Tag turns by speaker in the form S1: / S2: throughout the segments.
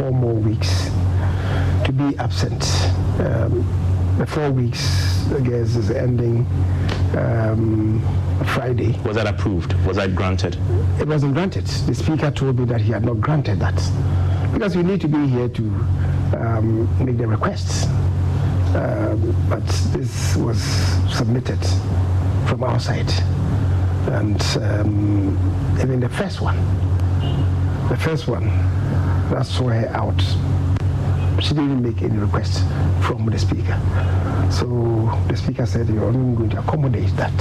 S1: 4 more weeks to be absent. The 4 weeks, I guess, is ending Friday.
S2: Was that approved? Was that granted?
S1: It wasn't granted. The Speaker told me that he had not granted that because you need to be here to make the requests. But this was submitted from our side. And even the first one that saw her out, she didn't make any request from the Speaker. So the Speaker said, you're only going to accommodate that.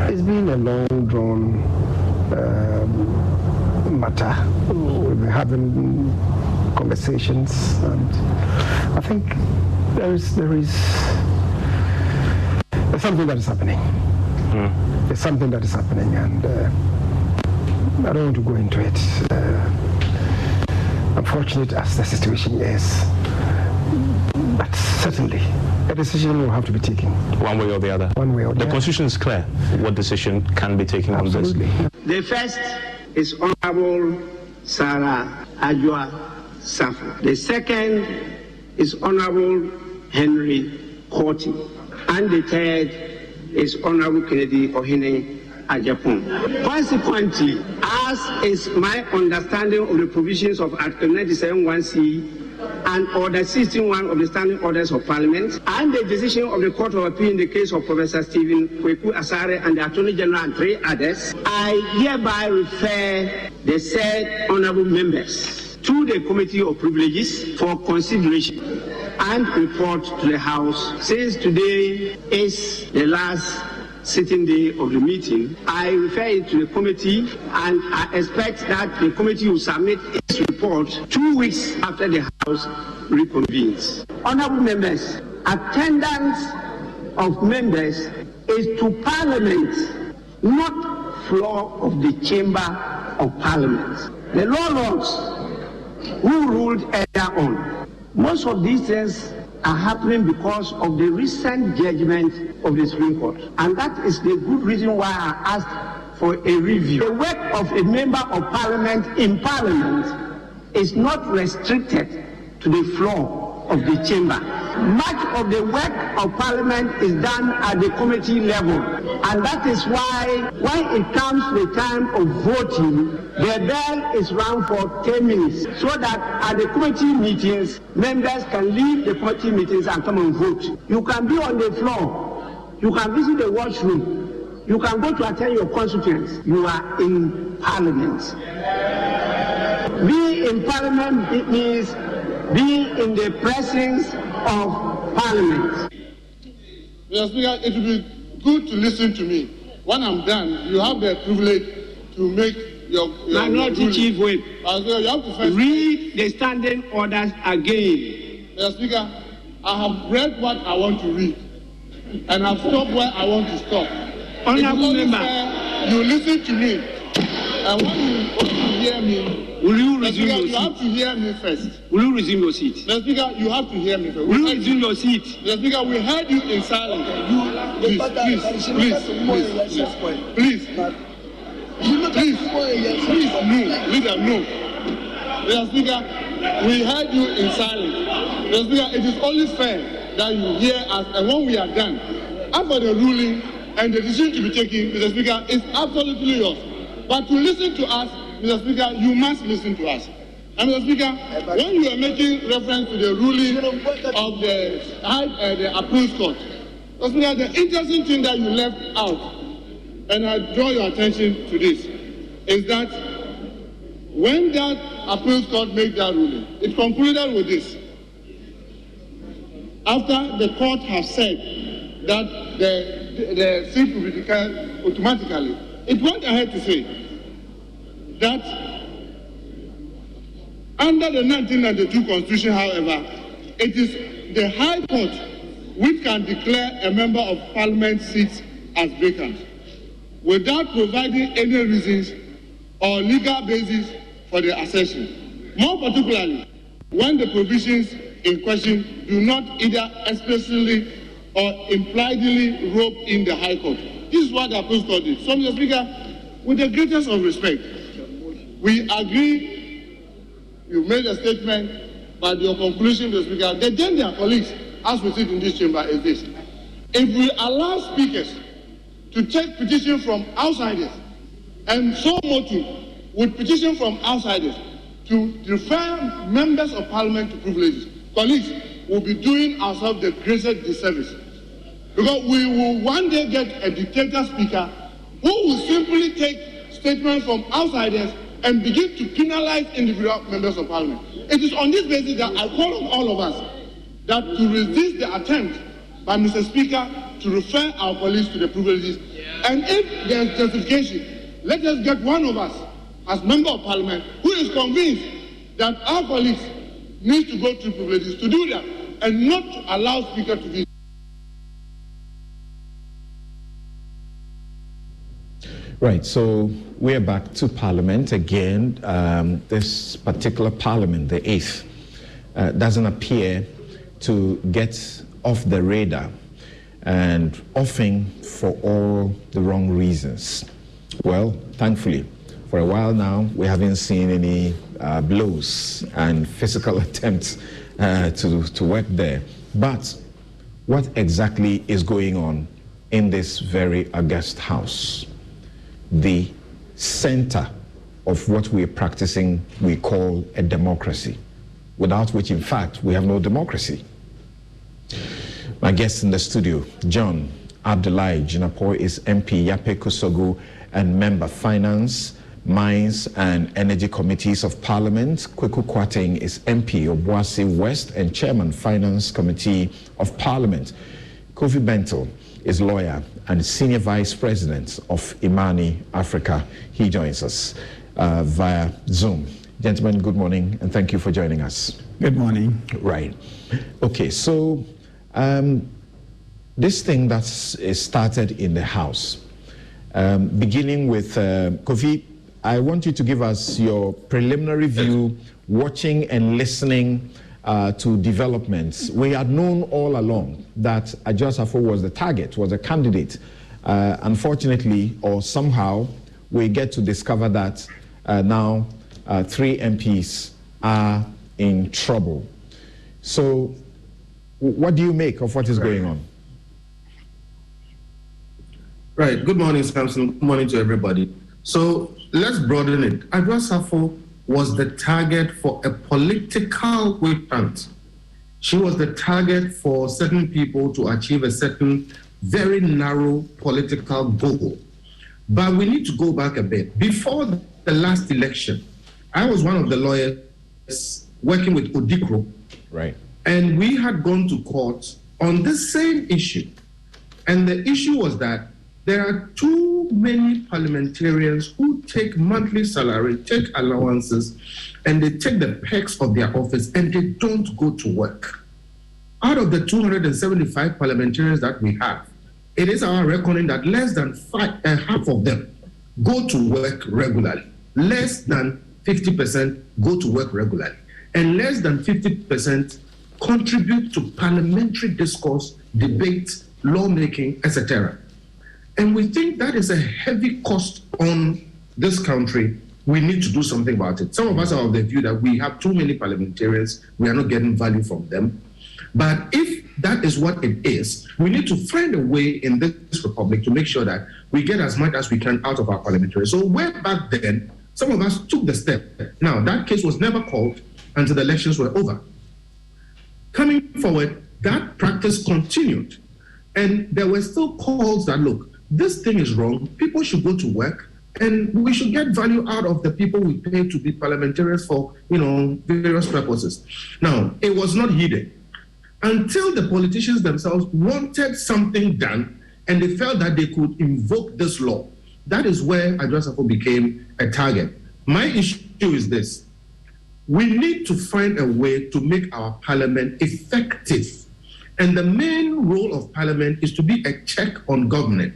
S1: It's been a long drawn matter. We've been having conversations, and I think there's something that is happening. There's something that is happening, and I don't want to go into it. Unfortunate as the situation is, but certainly a decision will have to be taken. One way or the other. One way or the other.
S2: The Constitution is clear what decision can be taken on this.
S3: The first is Honorable Sarah Adjoa Safo. The second is Honorable Henry Korti. And the third is Honorable Kennedy Ohene Ajapon. Consequently, as is my understanding of the provisions of Article 97(1)(c) and Order 16(1) of the Standing Orders of Parliament, and the decision of the Court of Appeal in the case of Professor Stephen Kweku Asare and the Attorney General and 3 others, I hereby refer the said honourable members to the Committee of Privileges for consideration and report to the House. Since today is the last sitting day of the meeting, I refer it to the committee, and I expect that the committee will submit its report 2 weeks after the House reconvenes. Honourable members, attendance of members is to Parliament, not floor of the Chamber of Parliament. The law lords who ruled earlier on, most of these things are happening because of the recent judgment of the Supreme Court. And that is the good reason why I asked for a review. The work of a member of Parliament in Parliament is not restricted to the floor of the chamber. Much of the work of Parliament is done at the committee level. And that is why when it comes to the time of voting, the bell is rung for 10 minutes so that at the committee meetings, members can leave the committee meetings and come and vote. You can be on the floor. You can visit the washroom. You can go to attend your constituents. You are in Parliament. Being in Parliament, it means being in the presence of Parliament.
S4: Mr. Speaker, it will be good to listen to me. When I'm done, you have the privilege to make your
S3: Minority Chief Whip.
S4: You have to first
S3: read the standing orders again.
S4: Mr. Speaker, I have read what I want to read, and I've stopped where I want to stop.
S3: Honourable member,
S4: you listen to me, and when you hear me,
S3: will you resume your seat?
S4: You have to hear me first.
S3: Will you resume your seat?
S4: Mr. Speaker, you have to hear me first.
S3: Will you resume your seat?
S4: Mr. Speaker, we heard you in silence. Please, no. Mr. Speaker, we heard you in silence. Mr. Speaker, it is only fair that you hear us, and when we are done, after the ruling and the decision to be taken, Mr. Speaker, is absolutely yours. But to listen to us, Mr. Speaker, you must listen to us. And Mr. Speaker, when you are making reference to the ruling of the appeals court, Mr. Speaker, the interesting thing that you left out, and I draw your attention to this, is that when that appeals court made that ruling, it concluded with this. After the court has said that the seat will be declared automatically, it went ahead to say that under the 1992 Constitution, however, it is the High Court which can declare a member of Parliament seats as vacant without providing any reasons or legal basis for the assertion. More particularly, when the provisions in question do not either explicitly or impliedly rope in the High Court. This is what the Appeals Court did. So, Mr. Speaker, with the greatest of respect, we agree, you made a statement, by your conclusion, the Speaker, they then their colleagues, as we sit in this chamber, is this. If we allow speakers to take petition from outsiders, and so much with petition from outsiders to refer members of parliament to privileges, colleagues will be doing ourselves the greatest disservice. Because we will one day get a dictator speaker who will simply take statements from outsiders and begin to penalize individual members of parliament. It is on this basis that I call on all of us that to resist the attempt by Mr. Speaker to refer our colleagues to the privileges. And if there is justification, let us get one of us as member of parliament who is convinced that our colleagues need to go through privileges to do that and not allow Speaker to be.
S5: Right, so we're back to Parliament again. This particular Parliament, the 8th, doesn't appear to get off the radar, and often for all the wrong reasons. Well, thankfully, for a while now, we haven't seen any blows and physical attempts to work there. But what exactly is going on in this very august house? The center of what we're practicing, we call a democracy, without which, in fact, we have no democracy. My guest in the studio, John Abdullahi Jinapor, is MP, Yape Kusogu, and member Finance, Mines and Energy Committees of Parliament. Kweku Kwateng is MP, Obuasi West, and Chairman, Finance Committee of Parliament. Kofi Bentel is lawyer and Senior Vice President of Imani Africa. He joins us via Zoom. Gentlemen, good morning, and thank you for joining us.
S6: Good morning.
S5: Right. Okay, so this thing that is started in the House, beginning with Kofi, I want you to give us your preliminary view, watching and listening to developments. We had known all along that Adjoa Safo was the target, was a candidate. Unfortunately, or somehow, we get to discover that now 3 MPs are in trouble. So, what do you make of what is going on?
S7: Right. Good morning, Samson. Good morning to everybody. So, let's broaden it. Adjoa Safo was the target for a political witch hunt. She was the target for certain people to achieve a certain very narrow political goal. But we need to go back a bit. Before the last election, I was one of the lawyers working with Odikro.
S5: Right.
S7: And we had gone to court on the same issue. And the issue was that there are too many parliamentarians who take monthly salary, take allowances, and they take the perks of their office and they don't go to work. Out of the 275 parliamentarians that we have, it is our reckoning that less than half of them go to work regularly. Less than 50% go to work regularly. And less than 50% contribute to parliamentary discourse, debate, lawmaking, etc. And we think that is a heavy cost on this country. We need to do something about it. Some of us are of the view that we have too many parliamentarians, we are not getting value from them. But if that is what it is, we need to find a way in this republic to make sure that we get as much as we can out of our parliamentarians. So way back then, some of us took the step. Now, that case was never called until the elections were over. Coming forward, that practice continued. And there were still calls that, look, this thing is wrong, people should go to work, and we should get value out of the people we pay to be parliamentarians for, various purposes. Now, it was not heeded until the politicians themselves wanted something done and they felt that they could invoke this law. That is where Adjoa Safo became a target. My issue is this. We need to find a way to make our parliament effective. And the main role of parliament is to be a check on government.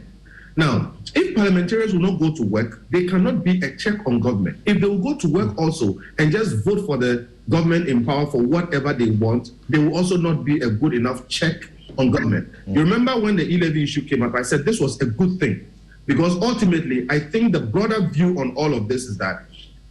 S7: Now, if parliamentarians will not go to work, they cannot be a check on government. If they will go to work also and just vote for the government in power for whatever they want, they will also not be a good enough check on government. You remember when the e-levy issue came up, I said this was a good thing. Because ultimately, I think the broader view on all of this is that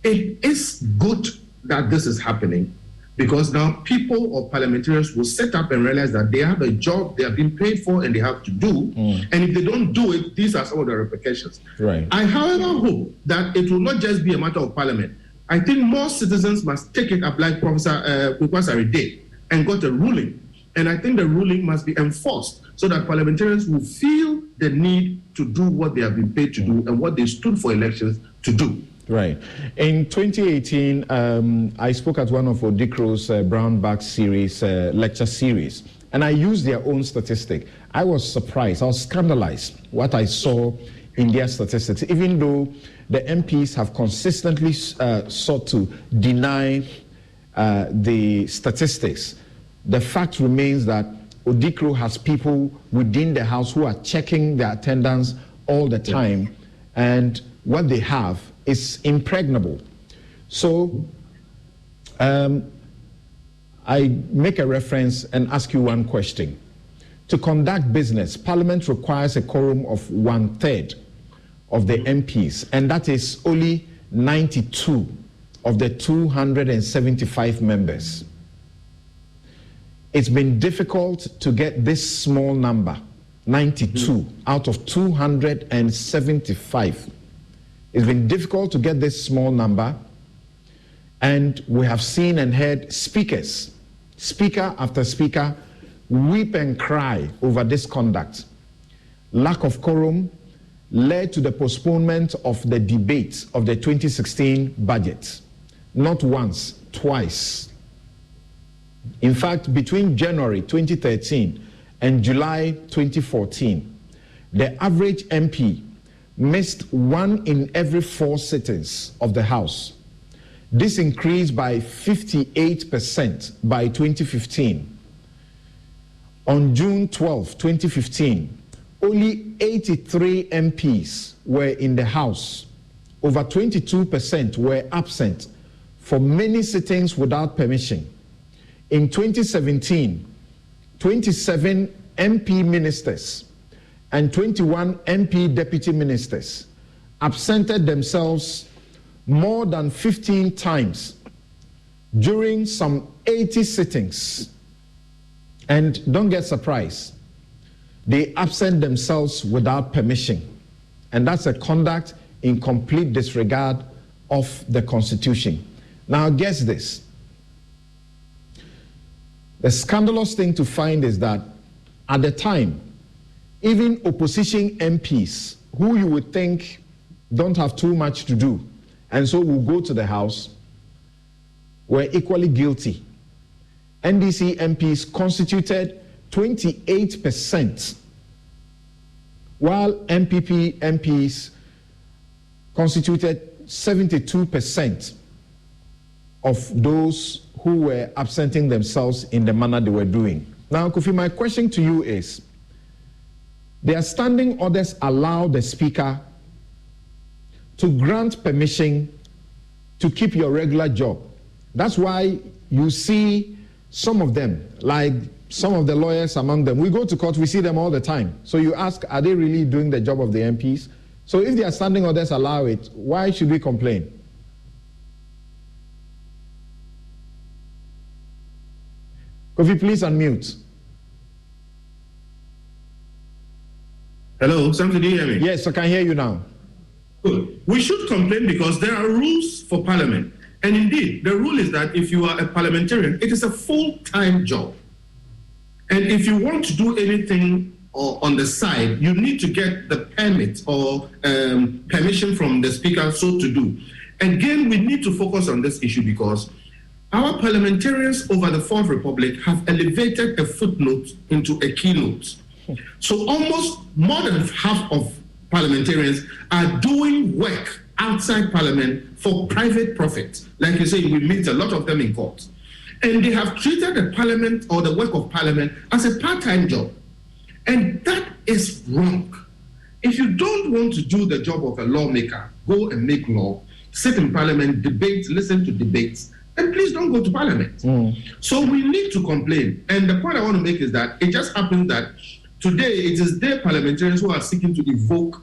S7: it is good that this is happening, because now people or parliamentarians will set up and realize that they have a job they have been paid for and they have to do. And if they don't do it, these are some of the repercussions.
S5: Right.
S7: I, however, hope that it will not just be a matter of parliament. I think more citizens must take it up like Professor Kukwasari did and got a ruling. And I think the ruling must be enforced so that parliamentarians will feel the need to do what they have been paid to do and what they stood for elections to do.
S5: Right. In 2018, I spoke at one of Odikro's Brown Bag series, lecture series, and I used their own statistic. I was surprised, I was scandalized what I saw in their statistics, even though the MPs have consistently sought to deny the statistics. The fact remains that Odikro has people within the House who are checking their attendance all the time, and what they have is impregnable. So I make a reference and ask you one question. To conduct business, Parliament requires a quorum of 1/3 of the MPs, and that is only 92 of the 275 members. It's been difficult to get this small number, 92 out of 275. It's been difficult to get this small number, and we have seen and heard speakers, speaker after speaker, weep and cry over this conduct. Lack of quorum led to the postponement of the debate of the 2016 budget, not once, twice. In fact, between January 2013 and July 2014, the average MP missed 1 in every 4 sittings of the House. This increased by 58% by 2015. On June 12, 2015, only 83 MPs were in the House. Over 22% were absent for many sittings without permission. In 2017, 27 MP ministers and 21 MP deputy ministers absented themselves more than 15 times during some 80 sittings. And don't get surprised, they absent themselves without permission. And that's a conduct in complete disregard of the Constitution. Now, guess this. The scandalous thing to find is that at the time, even opposition MPs, who you would think don't have too much to do, and so will go to the House, were equally guilty. NDC MPs constituted 28%, while MPP MPs constituted 72% of those who were absenting themselves in the manner they were doing. Now, Kofi, my question to you is, their standing orders allow the Speaker to grant permission to keep your regular job. That's why you see some of them, like some of the lawyers among them, we go to court, we see them all the time. So you ask, are they really doing the job of the MPs? So if their standing orders allow it, why should we complain? Kofi, please unmute.
S7: Hello, Samson, do you hear me?
S5: Yes, I can hear you now.
S7: Good. We should complain because there are rules for Parliament. And indeed, the rule is that if you are a parliamentarian, it is a full-time job. And if you want to do anything on the side, you need to get the permit or permission from the Speaker so to do. Again, we need to focus on this issue because our parliamentarians over the Fourth Republic have elevated a footnote into a keynote. So almost more than half of parliamentarians are doing work outside Parliament for private profit. Like you say, we meet a lot of them in court. And they have treated the Parliament or the work of Parliament as a part-time job. And that is wrong. If you don't want to do the job of a lawmaker, go and make law, sit in Parliament, debate, listen to debates, and please don't go to Parliament. So we need to complain. And the point I want to make is that it just happens that today it is their parliamentarians who are seeking to invoke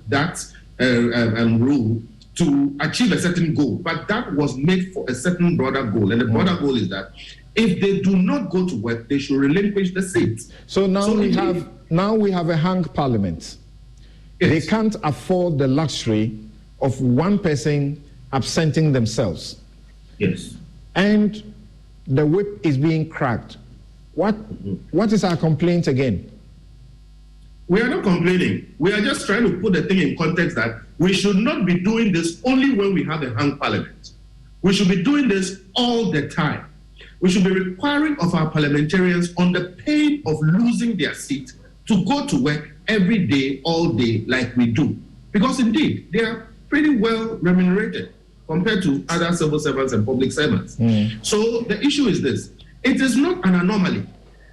S7: that rule to achieve a certain goal, but that was made for a certain broader goal. And the broader goal is that if they do not go to work, they should relinquish the seat.
S5: So now we have a hung parliament.
S7: Yes.
S5: They can't afford the luxury of one person absenting themselves.
S7: Yes.
S5: And the whip is being cracked. What is our complaint again?
S7: We are not complaining. We are just trying to put the thing in context that we should not be doing this only when we have a hung parliament. We should be doing this all the time. We should be requiring of our parliamentarians, on the pain of losing their seat, to go to work every day, all day, like we do. Because indeed, they are pretty well remunerated compared to other civil servants and public servants. So the issue is this. It is not an anomaly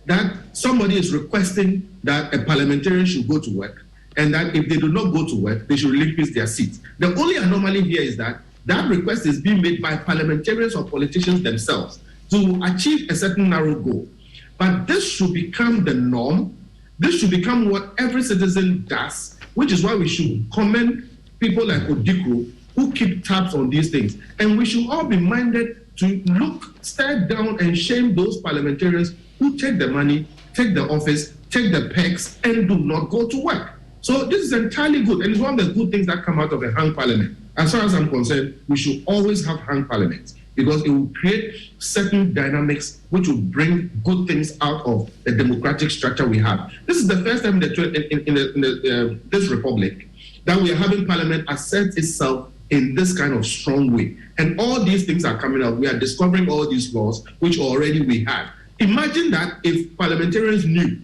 S7: that somebody is requesting that a parliamentarian should go to work, and that if they do not go to work, they should relinquish their seats. The only anomaly here is that that request is being made by parliamentarians or politicians themselves to achieve a certain narrow goal. But this should become the norm. This should become what every citizen does, which is why we should commend people like Odikro who keep tabs on these things. And we should all be minded to stare down and shame those parliamentarians who take the money, take the office, take the perks, and do not go to work. So this is entirely good, and it's one of the good things that come out of a hung parliament. As far as I'm concerned, we should always have hung parliaments, because it will create certain dynamics which will bring good things out of the democratic structure we have. This is the first time in this republic that we are having parliament assert itself in this kind of strong way. And all these things are coming out. We are discovering all these laws which already we have. Imagine that if parliamentarians knew,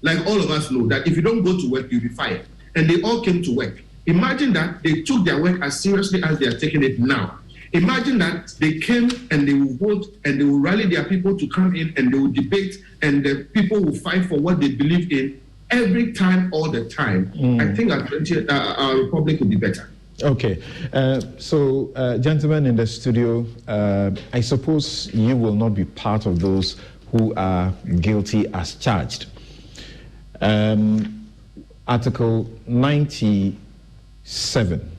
S7: like all of us know, that if you don't go to work, you'll be fired. And they all came to work. Imagine that they took their work as seriously as they are taking it now. Imagine that they came and they will vote and they will rally their people to come in and they will debate and the people will fight for what they believe in every time, all the time. I think our republic will be better.
S5: Okay. So, gentlemen in the studio, I suppose you will not be part of those who are guilty as charged. Article 97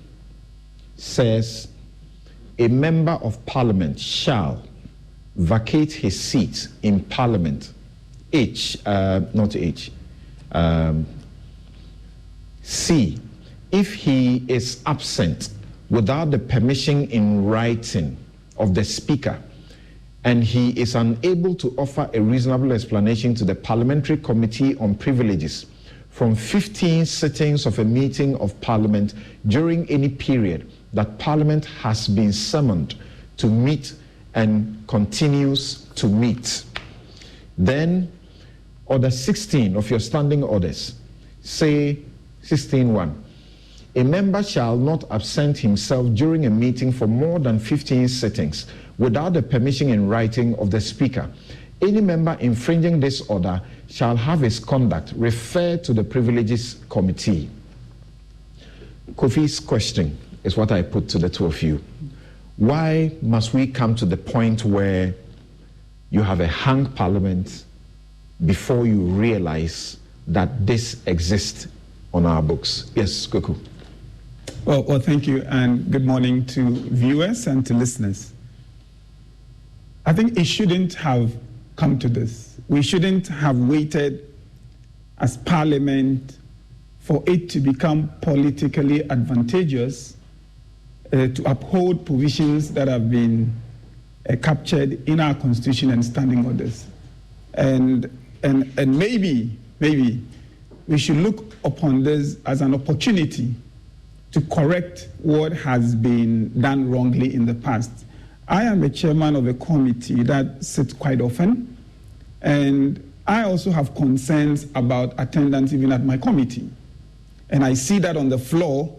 S5: says, a member of parliament shall vacate his seat in parliament. C, if he is absent without the permission in writing of the speaker, and he is unable to offer a reasonable explanation to the Parliamentary Committee on Privileges from 15 sittings of a meeting of Parliament during any period that Parliament has been summoned to meet and continues to meet. Then, Order 16 of your standing orders, say 16.1. A member shall not absent himself during a meeting for more than 15 sittings without the permission in writing of the Speaker. Any member infringing this order shall have his conduct referred to the Privileges Committee. Kofi's question is what I put to the two of you. Why must we come to the point where you have a hung parliament before you realize that this exists on our books? Yes, Kuku.
S6: Well, thank you, and good morning to viewers and to listeners. I think it shouldn't have come to this. We shouldn't have waited as Parliament for it to become politically advantageous to uphold provisions that have been captured in our Constitution and standing orders. And maybe we should look upon this as an opportunity to correct what has been done wrongly in the past. I am a chairman of a committee that sits quite often, and I also have concerns about attendance even at my committee. And I see that on the floor,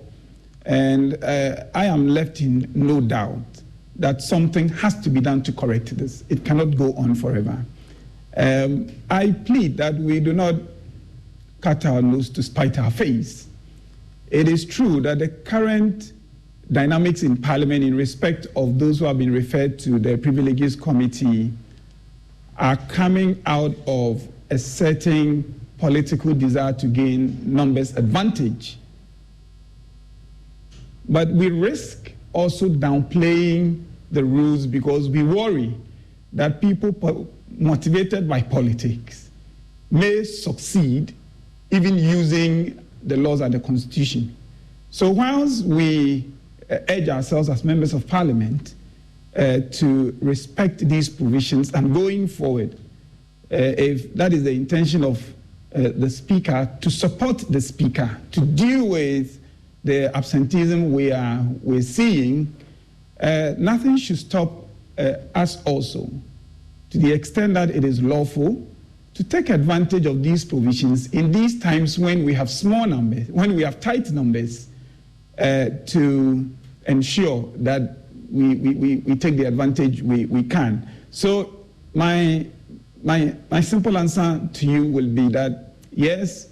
S6: and I am left in no doubt that something has to be done to correct this. It cannot go on forever. I plead that we do not cut our nose to spite our face. It is true that the current dynamics in Parliament in respect of those who have been referred to the Privileges Committee are coming out of a certain political desire to gain numbers advantage. But we risk also downplaying the rules because we worry that people motivated by politics may succeed even using the laws and the Constitution. So whilst we urge ourselves as members of Parliament to respect these provisions and going forward, if that is the intention of the Speaker, to support the Speaker, to deal with the absenteeism we're seeing, nothing should stop us also, to the extent that it is lawful, to take advantage of these provisions in these times when we have small numbers, when we have tight numbers, to ensure that we take the advantage we can. So my simple answer to you will be that, yes,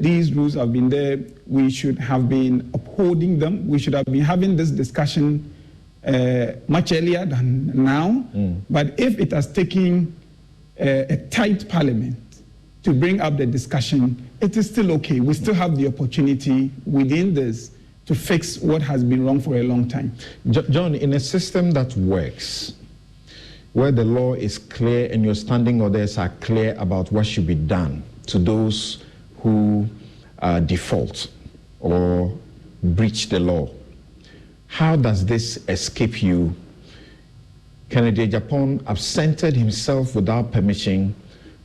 S6: these rules have been there. We should have been upholding them. We should have been having this discussion much earlier than now. But if it has taken a tight parliament to bring up the discussion, it is still okay. We still have the opportunity within this to fix what has been wrong for a long time.
S5: John, in a system that works, where the law is clear and your standing orders are clear about what should be done to those who default or breach the law, how does this escape you? Kennedy Japan absented himself without permission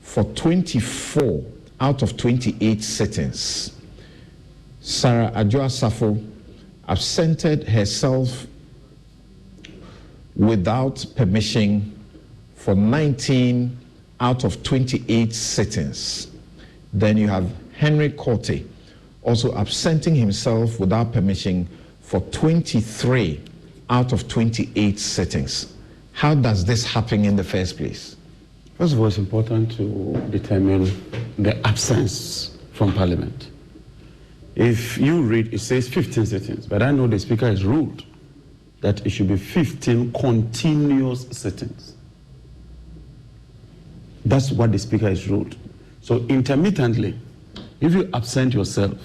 S5: for 24 out of 28 sittings. Sarah Adjoa-Safo absented herself without permission for 19 out of 28 sittings. Then you have Henry Korte also absenting himself without permission for 23 out of 28 sittings. How does this happen in the first place?
S8: First of all, it's important to determine the absence from Parliament. If you read, it says 15 sittings, but I know the Speaker has ruled that it should be 15 continuous sittings. That's what the Speaker has ruled. So intermittently, if you absent yourself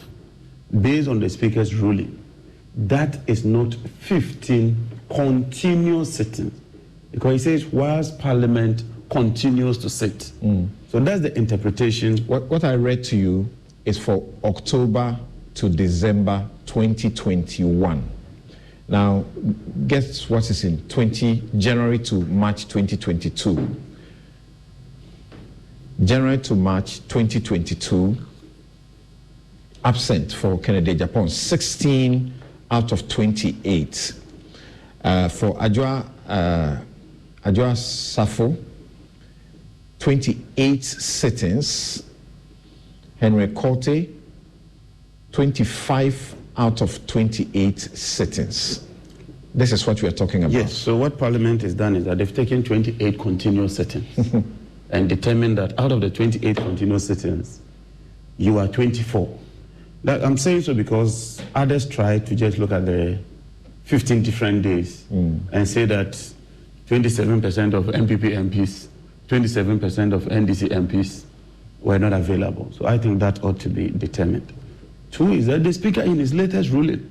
S8: based on the Speaker's ruling, that is not 15 continuous sittings, because he says whilst Parliament continues to sit. So that's the interpretation.
S5: What I read to you is for October to December 2021. Now, guess what is in January to March 2022. January to March 2022, absent for Kennedy Japan, 16 out of 28. For Adjoa-Safo, 28 sittings. Henry Korte, 25 out of 28 sittings. This is what we are talking about.
S8: Yes, so what Parliament has done is that they've taken 28 continuous sittings and determined that out of the 28 continuous sittings, you are 24. That, I'm saying so because others try to just look at the 15 different days and say that 27% of MPP MPs, 27% of NDC MPs were not available. So I think that ought to be determined. Two is that the Speaker in his latest ruling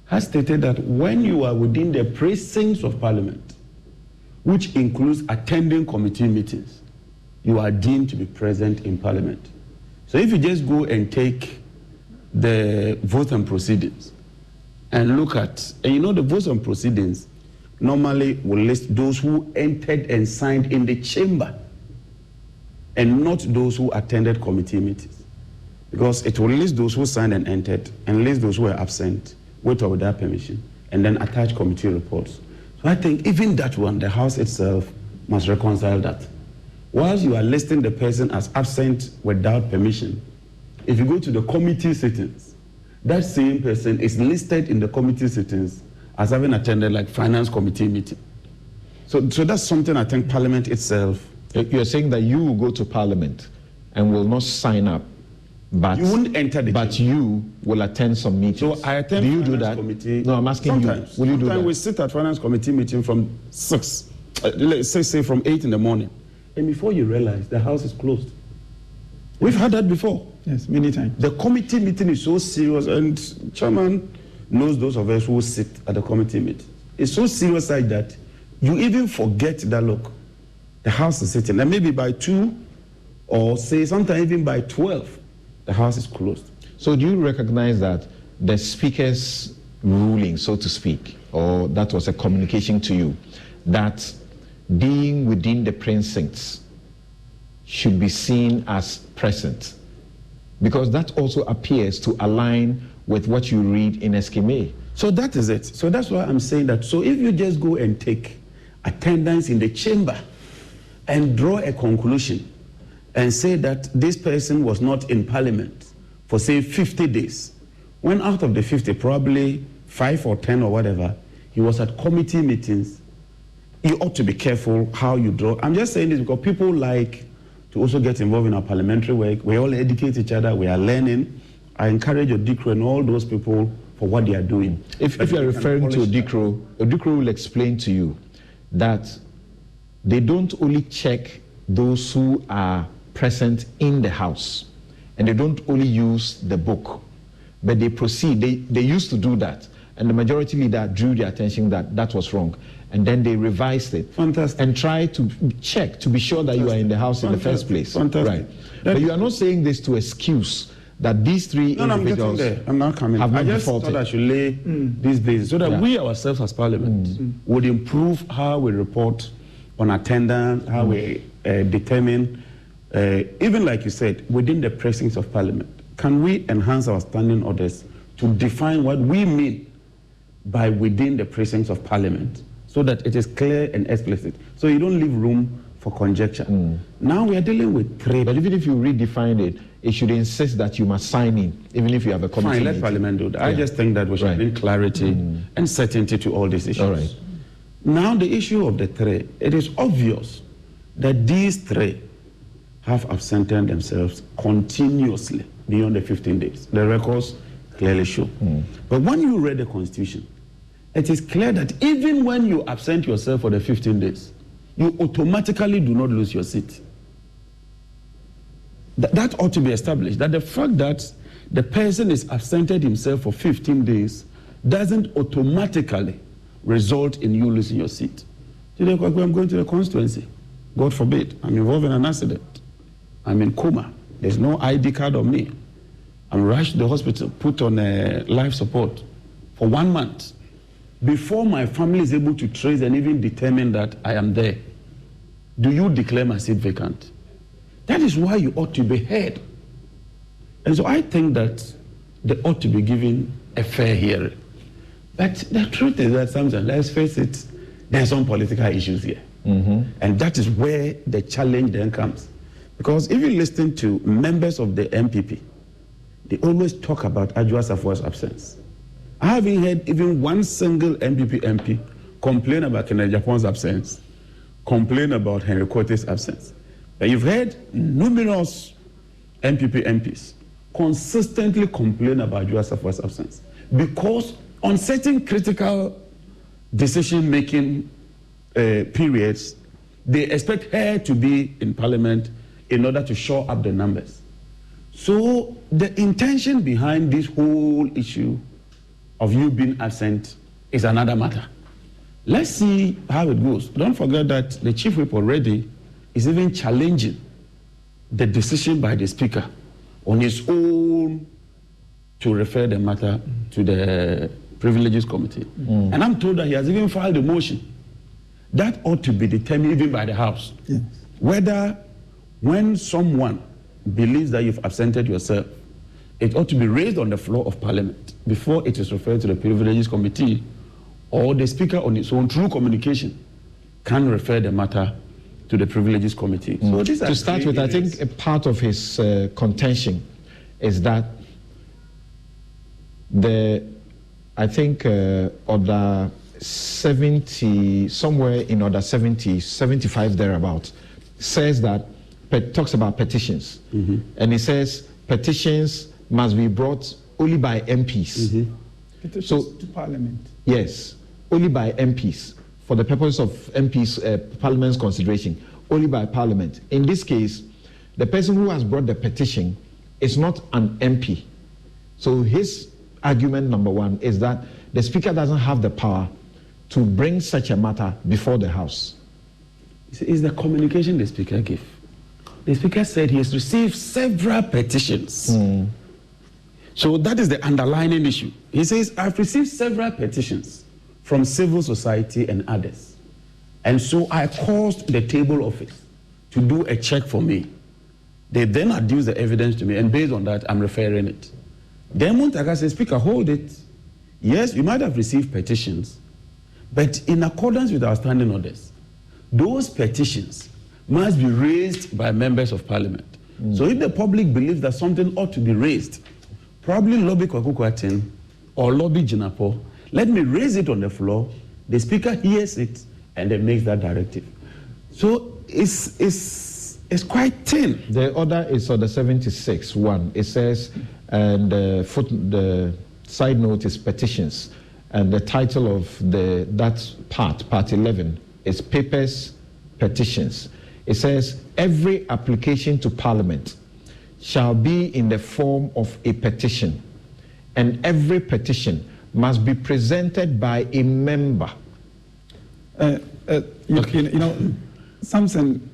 S8: has stated that when you are within the precincts of Parliament, which includes attending committee meetings, you are deemed to be present in Parliament. So if you just go and take the votes and proceedings and look at, and you know the votes and proceedings normally will list those who entered and signed in the chamber and not those who attended committee meetings. Because it will list those who signed and entered and list those who were absent, with or without permission, and then attach committee reports. So I think even that one, the House itself must reconcile that. Whilst you are listing the person as absent without permission, if you go to the committee sittings, that same person is listed in the committee sittings as having attended like finance committee meeting. So that's something I think Parliament itself.
S5: You're saying that you will go to Parliament and will not sign up, but
S8: you won't enter the
S5: but
S8: chamber.
S5: You will attend some meetings.
S8: So I attend.
S5: Do you do
S8: finance
S5: that?
S8: Committee.
S5: No, I'm asking
S8: sometimes.
S5: you. Will you do that?
S8: Sometimes we sit at finance committee meeting from 6, let's say from 8 in the morning, and before you realize the House is closed. We've had that before.
S6: Yes, many times.
S8: The committee meeting is so serious, and Chairman, knows those of us who sit at the committee meeting. It's so serious like that you even forget that, look, the House is sitting, and maybe by 2 or say sometimes even by 12, the House is closed.
S5: So do you recognize that the Speaker's ruling, so to speak, or that was a communication to you, that being within the precincts should be seen as present? Because that also appears to align with what you read in Eskime.
S8: So that is it. So that's why I'm saying that. So if you just go and take attendance in the chamber and draw a conclusion and say that this person was not in Parliament for, say, 50 days, when out of the 50, probably 5 or 10 or whatever, he was at committee meetings, you ought to be careful how you draw. I'm just saying this because people like to also get involved in our parliamentary work. We all educate each other. We are learning. I encourage Odikro and all those people for what they are doing.
S5: If you are referring to Odikro will explain to you that they don't only check those who are present in the House, and they don't only use the book, but they proceed. They used to do that, and the majority leader drew their attention that that was wrong, and then they revised it.
S8: Fantastic.
S5: And tried to check to be sure that you are in the House in the first place.
S8: Fantastic.
S5: Right. But you are not saying this to excuse that these three individuals
S8: I'm not coming.
S5: have not
S8: I just
S5: defaulted.
S8: thought I should lay these bases so that we ourselves as Parliament would improve how we report on attendance, how we determine, even like you said, within the precincts of Parliament, can we enhance our standing orders to define what we mean by within the precincts of Parliament so that it is clear and explicit, so you don't leave room for conjecture. Now we are dealing with three.
S5: But even if you redefine it, it should insist that you must sign in, even if you have a committee.
S8: Fine, let
S5: meeting.
S8: Parliament do that. I just think that we should bring clarity and certainty to all these issues.
S5: All right.
S8: Now the issue of the three, it is obvious that these three have absented themselves continuously beyond the 15 days. The records clearly show. But when you read the Constitution, it is clear that even when you absent yourself for the 15 days, you automatically do not lose your seat. That ought to be established, that the fact that the person is absented himself for 15 days doesn't automatically result in you losing your seat. Today, I'm going to the constituency. God forbid, I'm involved in an accident. I'm in coma. There's no ID card on me. I'm rushed to the hospital, put on life support for 1 month. Before my family is able to trace and even determine that I am there, do you declare my seat vacant? That is why you ought to be heard. And so I think that they ought to be given a fair hearing. But the truth is that sometimes, let's face it, there are some political issues here. And that is where the challenge then comes. Because if you listen to members of the MPP, they always talk about Adwoa Safoa's absence. I haven't heard even one single MPP MP complain about Kennedy Japon's absence, complain about Henry Kote's absence. But you've heard numerous MPP MPs consistently complain about Adwoa Safoa's absence because on certain critical decision-making periods, they expect her to be in Parliament in order to shore up the numbers. So the intention behind this whole issue of you being absent is another matter. Let's see how it goes. Don't forget that the Chief Whip already is even challenging the decision by the Speaker on his own to refer the matter to the Privileges Committee. And I'm told that he has even filed a motion. That ought to be determined even by the House.
S6: Yes.
S8: Whether when someone believes that you've absented yourself, it ought to be raised on the floor of Parliament before it is referred to the Privileges Committee, or the Speaker on its own through communication can refer the matter to the Privileges Committee. So these are
S5: to start with, I think a part of his contention is that order 70, somewhere in order 70, 75 thereabouts, says that, talks about petitions. And it says petitions must be brought only by MPs.
S6: Petitions to Parliament.
S5: Yes, only by MPs, for the purpose of MPs, Parliament's consideration, only by Parliament. In this case, the person who has brought the petition is not an MP. So his argument number one is that the Speaker doesn't have the power to bring such a matter before the House.
S8: It's the communication the Speaker gave. The Speaker said he has received several petitions. So that is the underlying issue. He says, I've received several petitions from civil society and others. And so I caused the table office to do a check for me. They then adduce the evidence to me, and based on that, I'm referring it. Then Muntaka says, Speaker, hold it. Yes, you might have received petitions, but in accordance with our standing orders, those petitions must be raised by members of parliament. So if the public believes that something ought to be raised, probably lobby Kwaku or lobby Jinapo, let me raise it on the floor, the Speaker hears it, and then makes that directive. So it's quite thin.
S5: The order is on the 76-1. It says, and the side note is petitions, and the title of that part 11, is papers, petitions. It says, every application to Parliament shall be in the form of a petition, and every petition must be presented by a member.
S6: You know, Samson,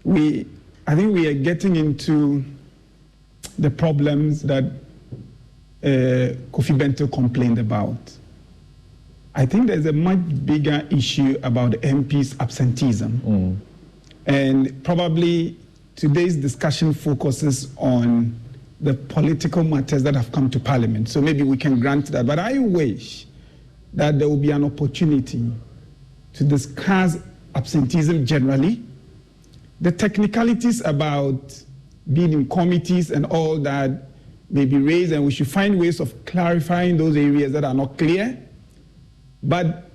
S6: I think we are getting into the problems that Kofi Bento complained about. I think there's a much bigger issue about the MPs' absenteeism. And probably today's discussion focuses on the political matters that have come to Parliament. So maybe we can grant that. But I wish that there will be an opportunity to discuss absenteeism generally, the technicalities about being in committees and all that may be raised, and we should find ways of clarifying those areas that are not clear. But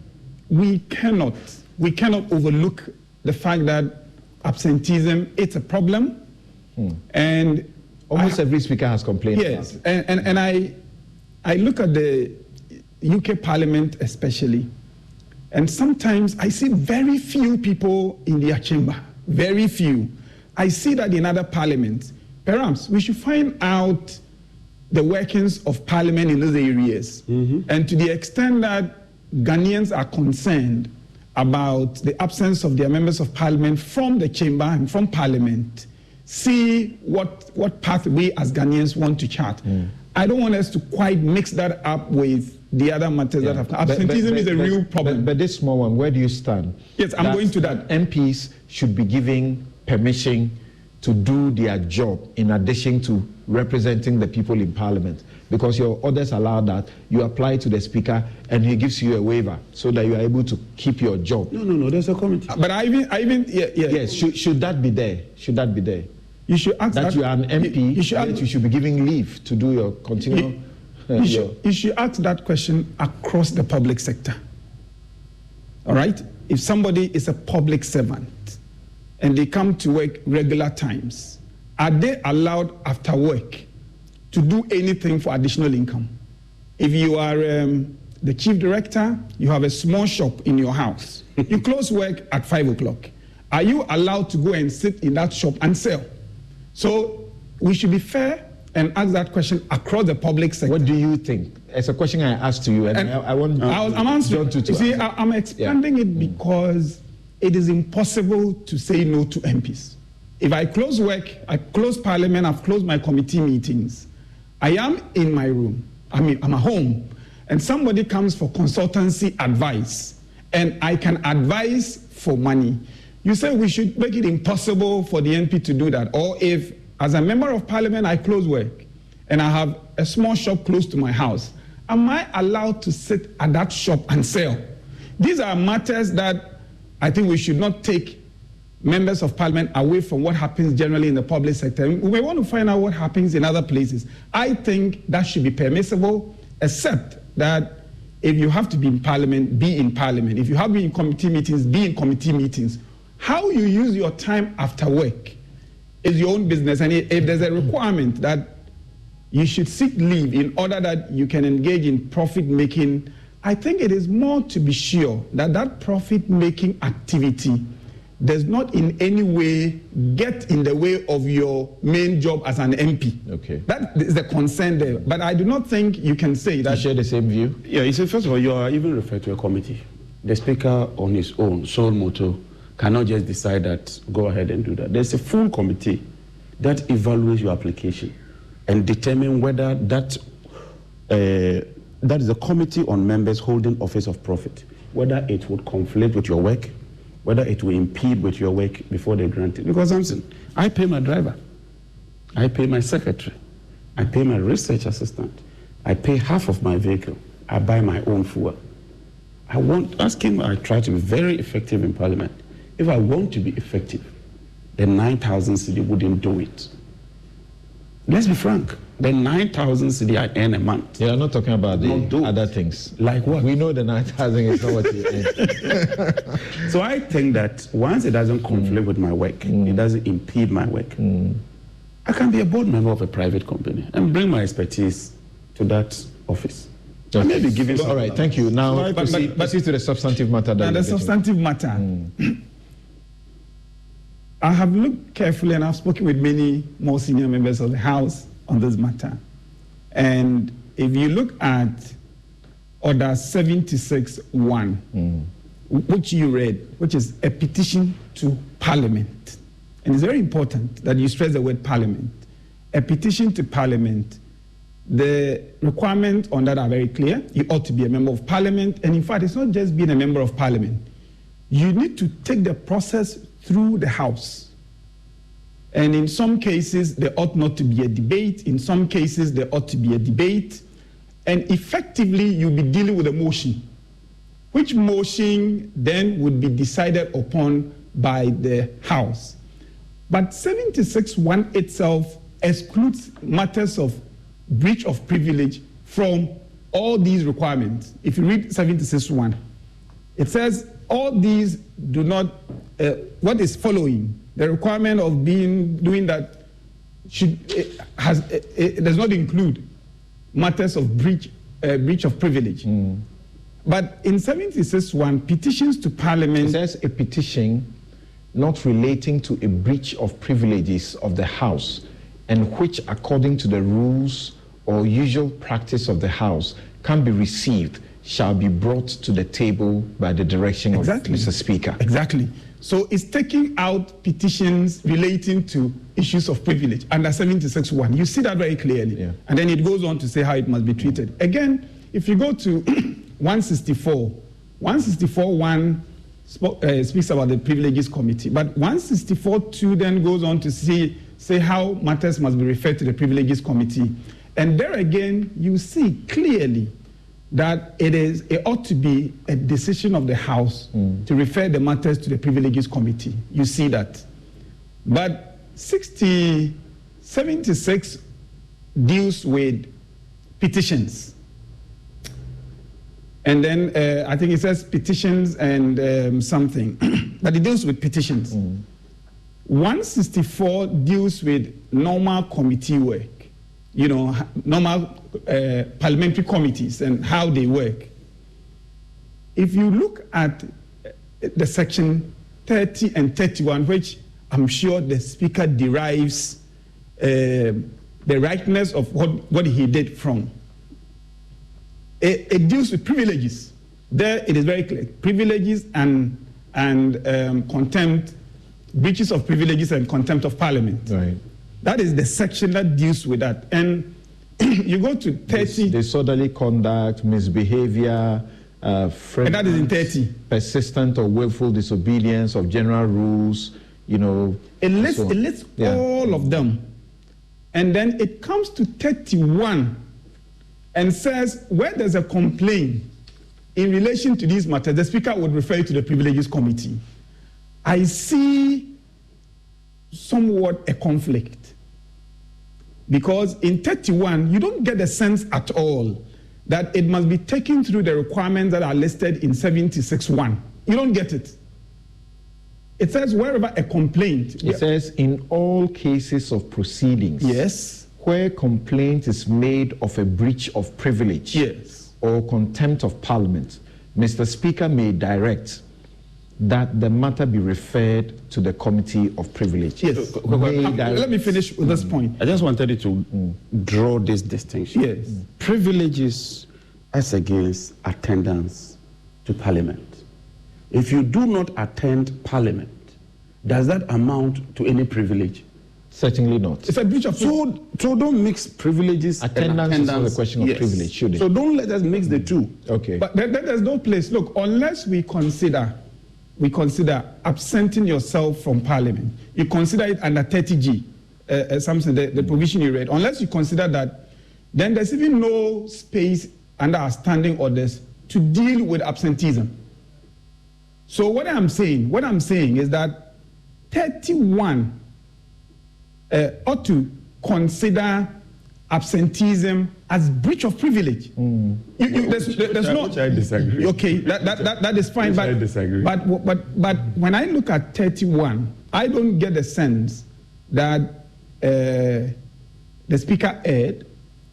S6: we cannot overlook the fact that absenteeism, it's a problem. And
S5: almost every speaker has complained
S6: yes,
S5: about it.
S6: And I look at the UK Parliament especially, and sometimes I see very few people in their chamber, very few. I see that in other parliaments. Perhaps we should find out the workings of Parliament in those areas. And to the extent that Ghanaians are concerned about the absence of their members of Parliament from the chamber and from Parliament, see what path we as Ghanaians want to chart. I don't want us to quite mix that up with the other matters that have come. Absenteeism is a real problem.
S5: But this small one, where do you stand?
S6: Yes, I'm going to that.
S5: MPs should be given permission to do their job in addition to representing the people in Parliament, because your orders allow that. You apply to the Speaker and he gives you a waiver so that you are able to keep your job.
S8: No, there's a committee.
S6: But
S5: Yes, should that be there? Should that be there?
S6: You should ask
S5: that you are an MP, you should be giving leave to do your continual...
S6: You should ask that question across the public sector. All right? If somebody is a public servant and they come to work regular times, are they allowed after work to do anything for additional income? If you are the chief director, you have a small shop in your house. You close work at 5 o'clock. Are you allowed to go and sit in that shop and sell? So we should be fair and ask that question across the public sector.
S5: What do you think? It's a question I asked to you, and I want
S6: I'm answering.
S5: John to
S6: see, I'm expanding it because it is impossible to say no to MPs. If I close work, I close Parliament, I've closed my committee meetings, I am in my room, I'm at home, and somebody comes for consultancy advice, and I can advise for money. You say we should make it impossible for the MP to do that. Or if, as a member of Parliament, I close work, and I have a small shop close to my house, am I allowed to sit at that shop and sell? These are matters that I think we should not take members of Parliament away from what happens generally in the public sector. We want to find out what happens in other places. I think that should be permissible, except that if you have to be in Parliament, be in Parliament. If you have to be in committee meetings, be in committee meetings. How you use your time after work is your own business. And if there's a requirement that you should seek leave in order that you can engage in profit-making, I think it is more to be sure that that profit-making activity does not in any way get in the way of your main job as an MP.
S5: Okay.
S6: That is the concern there. But I do not think you can say that.
S5: You share the same view?
S8: Yeah, you see, first of all, you are even referred to a committee. The Speaker on his own, sole moto, cannot just decide that, go ahead and do that. There's a full committee that evaluates your application and determine whether that is a committee on members holding office of profit, whether it would conflict with your work, whether it will impede with your work before they grant it. Because I pay my driver, I pay my secretary, I pay my research assistant, I pay half of my vehicle, I buy my own fuel. I try to be very effective in Parliament. If I want to be effective, then 9,000 cedi wouldn't do it. Let's be frank. The 9,000 cedi I earn a month.
S5: You're not talking about the other things.
S8: Like what?
S5: We know the 9,000 is not what you earn.
S8: So I think that once it doesn't conflict with my work, it doesn't impede my work, I can be a board member of a private company and bring my expertise to that office.
S5: Okay.
S8: Maybe giving
S5: all right, thank you. Now, proceed to the substantive matter.
S6: The substantive matter. I have looked carefully and I've spoken with many more senior members of the House on this matter. And if you look at Order 76.1, which you read, which is a petition to Parliament, and it's very important that you stress the word Parliament, a petition to Parliament, the requirements on that are very clear. You ought to be a member of Parliament, and in fact, it's not just being a member of Parliament. You need to take the process through the House. And in some cases, there ought not to be a debate. In some cases, there ought to be a debate. And effectively, you'll be dealing with a motion, which motion then would be decided upon by the House. But 76.1 itself excludes matters of breach of privilege from all these requirements. If you read 76.1, it says all these do not, what is following, the requirement of doing that it does not include matters of breach of privilege. But in 76.1, petitions to Parliament...
S5: It says a petition not relating to a breach of privileges of the House, and which, according to the rules or usual practice of the House, can be received, shall be brought to the table by the direction of Mr. Speaker.
S6: Exactly. So it's taking out petitions relating to issues of privilege under 76.1. You see that very clearly.
S5: Yeah.
S6: And then it goes on to say how it must be treated. Again, if you go to 164, 164.1 speaks about the Privileges Committee, but 164.2 then goes on to say how matters must be referred to the Privileges Committee. And there again, you see clearly that it ought to be a decision of the House to refer the matters to the Privileges Committee. You see that. But 76 deals with petitions. And then I think it says petitions and something, but it deals with petitions. 164 deals with normal committee work, normal parliamentary committees and how they work. If you look at the section 30 and 31, which I'm sure the Speaker derives the rightness of what he did from, it deals with privileges. There it is very clear. Privileges and contempt, breaches of privileges and contempt of Parliament.
S5: Right.
S6: That is the section that deals with that. And you go to 30.
S5: Disorderly conduct, misbehavior,
S6: and that is in 30.
S5: Persistent or willful disobedience of general rules, It lists
S6: all of them. And then it comes to 31 and says, where there's a complaint in relation to these matters, the Speaker would refer you to the Privileges Committee. I see somewhat a conflict. Because in 31, you don't get a sense at all that it must be taken through the requirements that are listed in 76.1. You don't get it. It says wherever a complaint...
S5: It says in all cases of proceedings...
S6: Yes.
S5: Where complaint is made of a breach of privilege...
S6: Yes.
S5: Or contempt of Parliament, Mr. Speaker may direct that the matter be referred to the Committee of Privilege.
S6: Yes. Let me finish with this point.
S8: I just wanted you to draw this distinction.
S6: Yes.
S8: Privileges as against attendance to Parliament. If you do not attend Parliament, does that amount to any privilege?
S5: Certainly not.
S6: It's a breach of
S8: so don't mix privileges
S5: attendance
S8: and attendance.
S5: is not a question of privilege, should it?
S8: So don't let us mix the two.
S5: Okay.
S6: But there's no place. Look, unless we consider absenting yourself from Parliament, you consider it under 30G, something, the provision you read. Unless you consider that, then there's even no space under our standing orders to deal with absenteeism. So what I'm saying is that 31 ought to consider absenteeism as breach of privilege. There's no.
S8: Which I disagree.
S6: Okay, that is fine. But
S8: I disagree.
S6: But when I look at 31, I don't get the sense that the Speaker erred,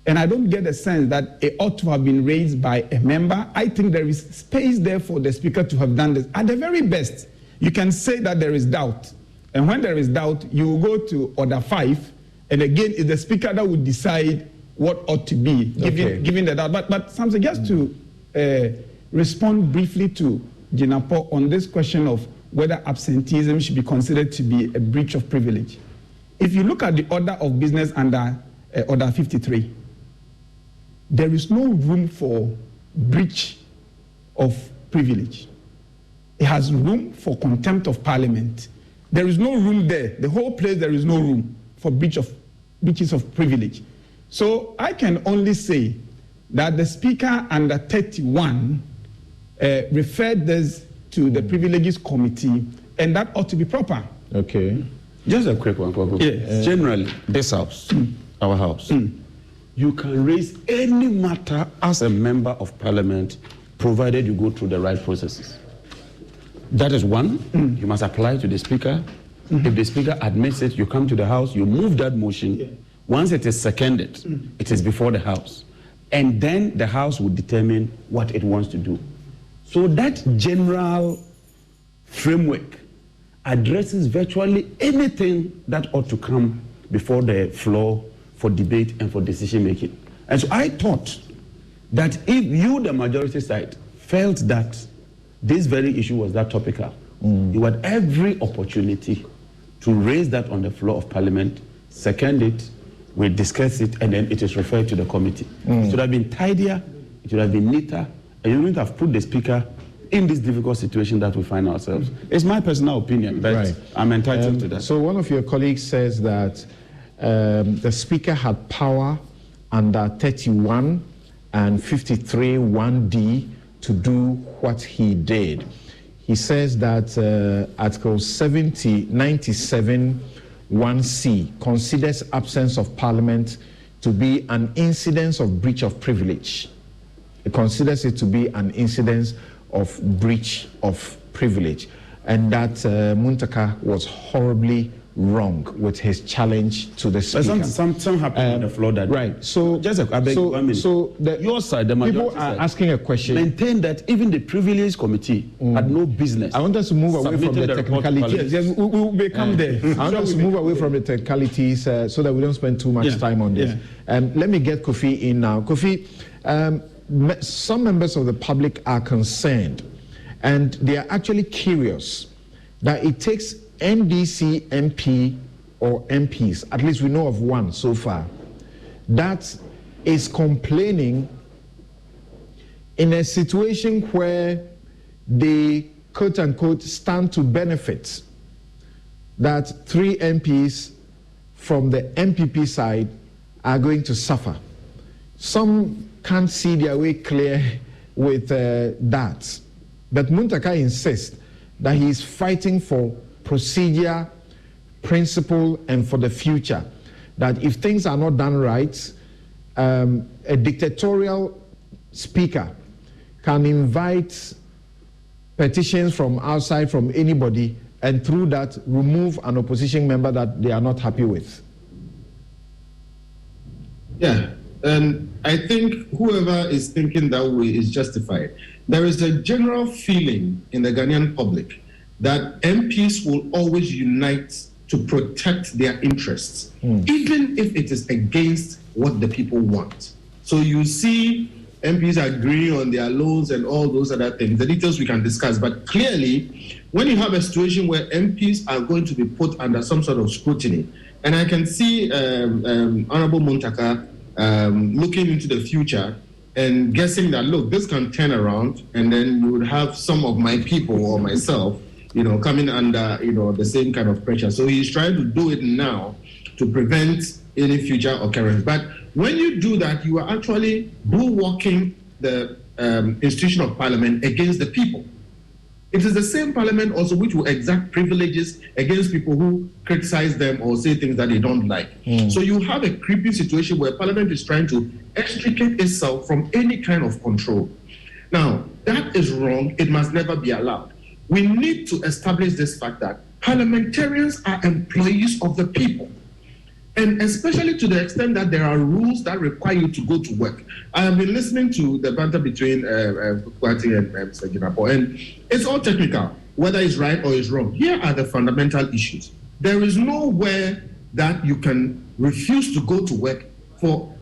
S6: and I don't get the sense that it ought to have been raised by a member. I think there is space there for the Speaker to have done this. At the very best, you can say that there is doubt. And when there is doubt, you will go to Order 5, and again, it's the Speaker that would decide what ought to be, given the doubt. But something, just to respond briefly to Jinapo on this question of whether absenteeism should be considered to be a breach of privilege. If you look at the order of business under Order 53, there is no room for breach of privilege. It has room for contempt of Parliament. There is no room there. The whole place, there is no room for breaches of privilege. So I can only say that the Speaker under 31 referred this to the Privileges Committee, and that ought to be proper.
S5: Okay.
S8: Just a quick one, Kwako.
S6: Yes.
S8: Generally, this house, our house, you can raise any matter as a member of Parliament, provided you go through the right processes. That is one. You must apply to the Speaker. If the Speaker admits it, you come to the House, you move that motion. Yeah. Once it is seconded, it is before the House. And then the House will determine what it wants to do. So that general framework addresses virtually anything that ought to come before the floor for debate and for decision making. And so I thought that if you, the majority side, felt that this very issue was that topical, you had every opportunity to raise that on the floor of Parliament, second it, we discuss it, and then it is referred to the committee. It should have been tidier, it should have been neater, and you wouldn't have put the Speaker in this difficult situation that we find ourselves. It's my personal opinion, but I'm entitled to that.
S5: So one of your colleagues says that the Speaker had power under 31 and 53 1D to do what he did. He says that Article 97 1C considers absence of Parliament to be an incidence of breach of privilege. It considers it to be an incidence of breach of privilege, and that Muntaka was horribly wrong with his challenge to the Speaker.
S8: But some happen on the floor that
S5: right. So
S8: just I beg 1 minute.
S5: So
S8: your side, the majority
S5: people are
S8: side,
S5: asking a question.
S8: Maintain that even the Privilege Committee had no business.
S5: I want us to move away from the technicalities.
S6: Yes, we will become there.
S5: I want us to move away from the technicalities so that we don't spend too much time on this. Let me get Kofi in now. Kofi, some members of the public are concerned, and they are actually curious that it takes NDC MP or MPs, at least we know of one so far, that is complaining in a situation where they, quote unquote, stand to benefit, that 3 MPs from the MPP side are going to suffer. Some can't see their way clear with that. But Muntaka insists that he is fighting for procedure, principle, and for the future. That if things are not done right, a dictatorial speaker can invite petitions from outside, from anybody, and through that remove an opposition member that they are not happy with.
S7: Yeah, and I think whoever is thinking that way is justified. There is a general feeling in the Ghanaian public that MPs will always unite to protect their interests, even if it is against what the people want. So you see MPs agreeing on their loans and all those other things. The details we can discuss, but clearly, when you have a situation where MPs are going to be put under some sort of scrutiny, and I can see Honorable Muntaka looking into the future and guessing that, look, this can turn around, and then you would have some of my people or myself, coming under, the same kind of pressure. So he's trying to do it now to prevent any future occurrence. But when you do that, you are actually bulwarking the institution of parliament against the people. It is the same parliament also which will exact privileges against people who criticize them or say things that they don't like. So you have a creepy situation where parliament is trying to extricate itself from any kind of control. Now, that is wrong. It must never be allowed. We need to establish this fact that parliamentarians are employees of the people. And especially to the extent that there are rules that require you to go to work. I have been listening to the banter between Kwati and Mr. Ginapo, and it's all technical, whether it's right or it's wrong. Here are the fundamental issues. There is nowhere that you can refuse to go to work for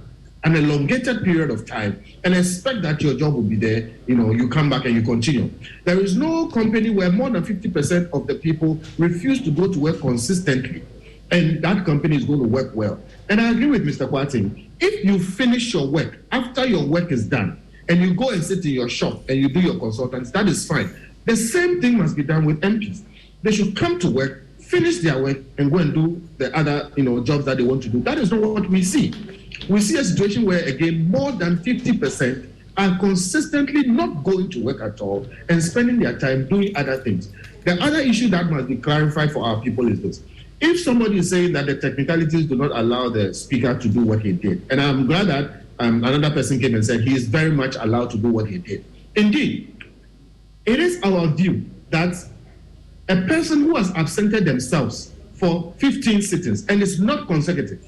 S7: an elongated period of time and expect that your job will be there, you come back and you continue. There is no company where more than 50% of the people refuse to go to work consistently, and that company is going to work well. And I agree with Mr. Kwating. If you finish your work, after your work is done, and you go and sit in your shop and you do your consultants, that is fine. The same thing must be done with MPs. They should come to work, finish their work, and go and do the other, jobs that they want to do. That is not what we see. We see a situation where, again, more than 50% are consistently not going to work at all and spending their time doing other things. The other issue that must be clarified for our people is this. If somebody is saying that the technicalities do not allow the speaker to do what he did, and I'm glad that another person came and said he is very much allowed to do what he did. Indeed, it is our view that a person who has absented themselves for 15 sittings and is not consecutive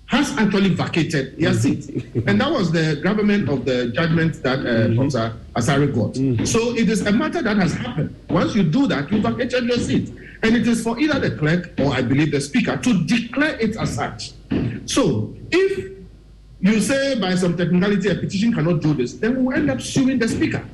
S7: has actually vacated their seat. And that was the gravamen of the judgment that Professor Asari got. So it is a matter that has happened. Once you do that, you vacated your seat. And it is for either the clerk or, I believe, the speaker to declare it as such. So if you say by some technicality a petition cannot do this, then we will end up suing the speaker.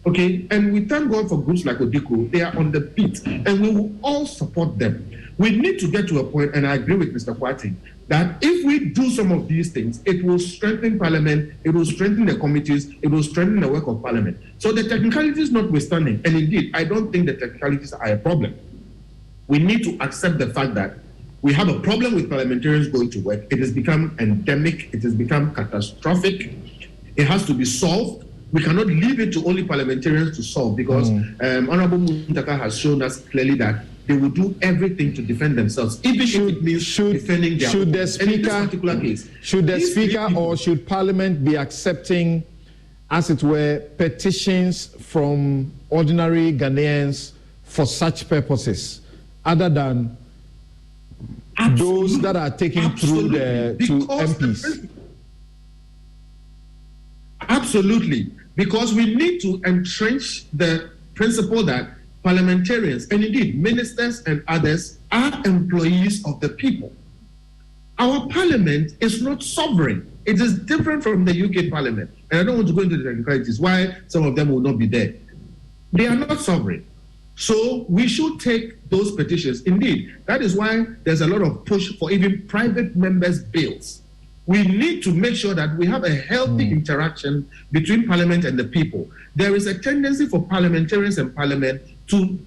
S7: Okay? And we thank God for groups like Odiko. They are on the beat, and we will all support them. We need to get to a point, and I agree with Mr. Kwati, that if we do some of these things, it will strengthen Parliament, it will strengthen the committees, it will strengthen the work of Parliament. So the technicalities notwithstanding, and indeed, I don't think the technicalities are a problem. We need to accept the fact that we have a problem with parliamentarians going to work. It has become endemic, it has become catastrophic. It has to be solved. We cannot leave it to only parliamentarians to solve, because Honorable Muntaka has shown us clearly that they will do everything to defend themselves, even if it means defending their own. In this particular case, should the speaker or should Parliament be accepting, as it were, petitions from ordinary Ghanaians for such purposes, other than those that are taken through to MPs? Absolutely, because we need to entrench the principle that parliamentarians, and indeed ministers and others, are employees of the people. Our parliament is not sovereign. It is different from the UK parliament. And I don't want to go into the technicalities, why some of them will not be there. They are not sovereign. So we should take those petitions. Indeed, that is why there's a lot of push for even private members' bills. We need to make sure that we have a healthy interaction between Parliament and the people. There is a tendency for parliamentarians and Parliament to,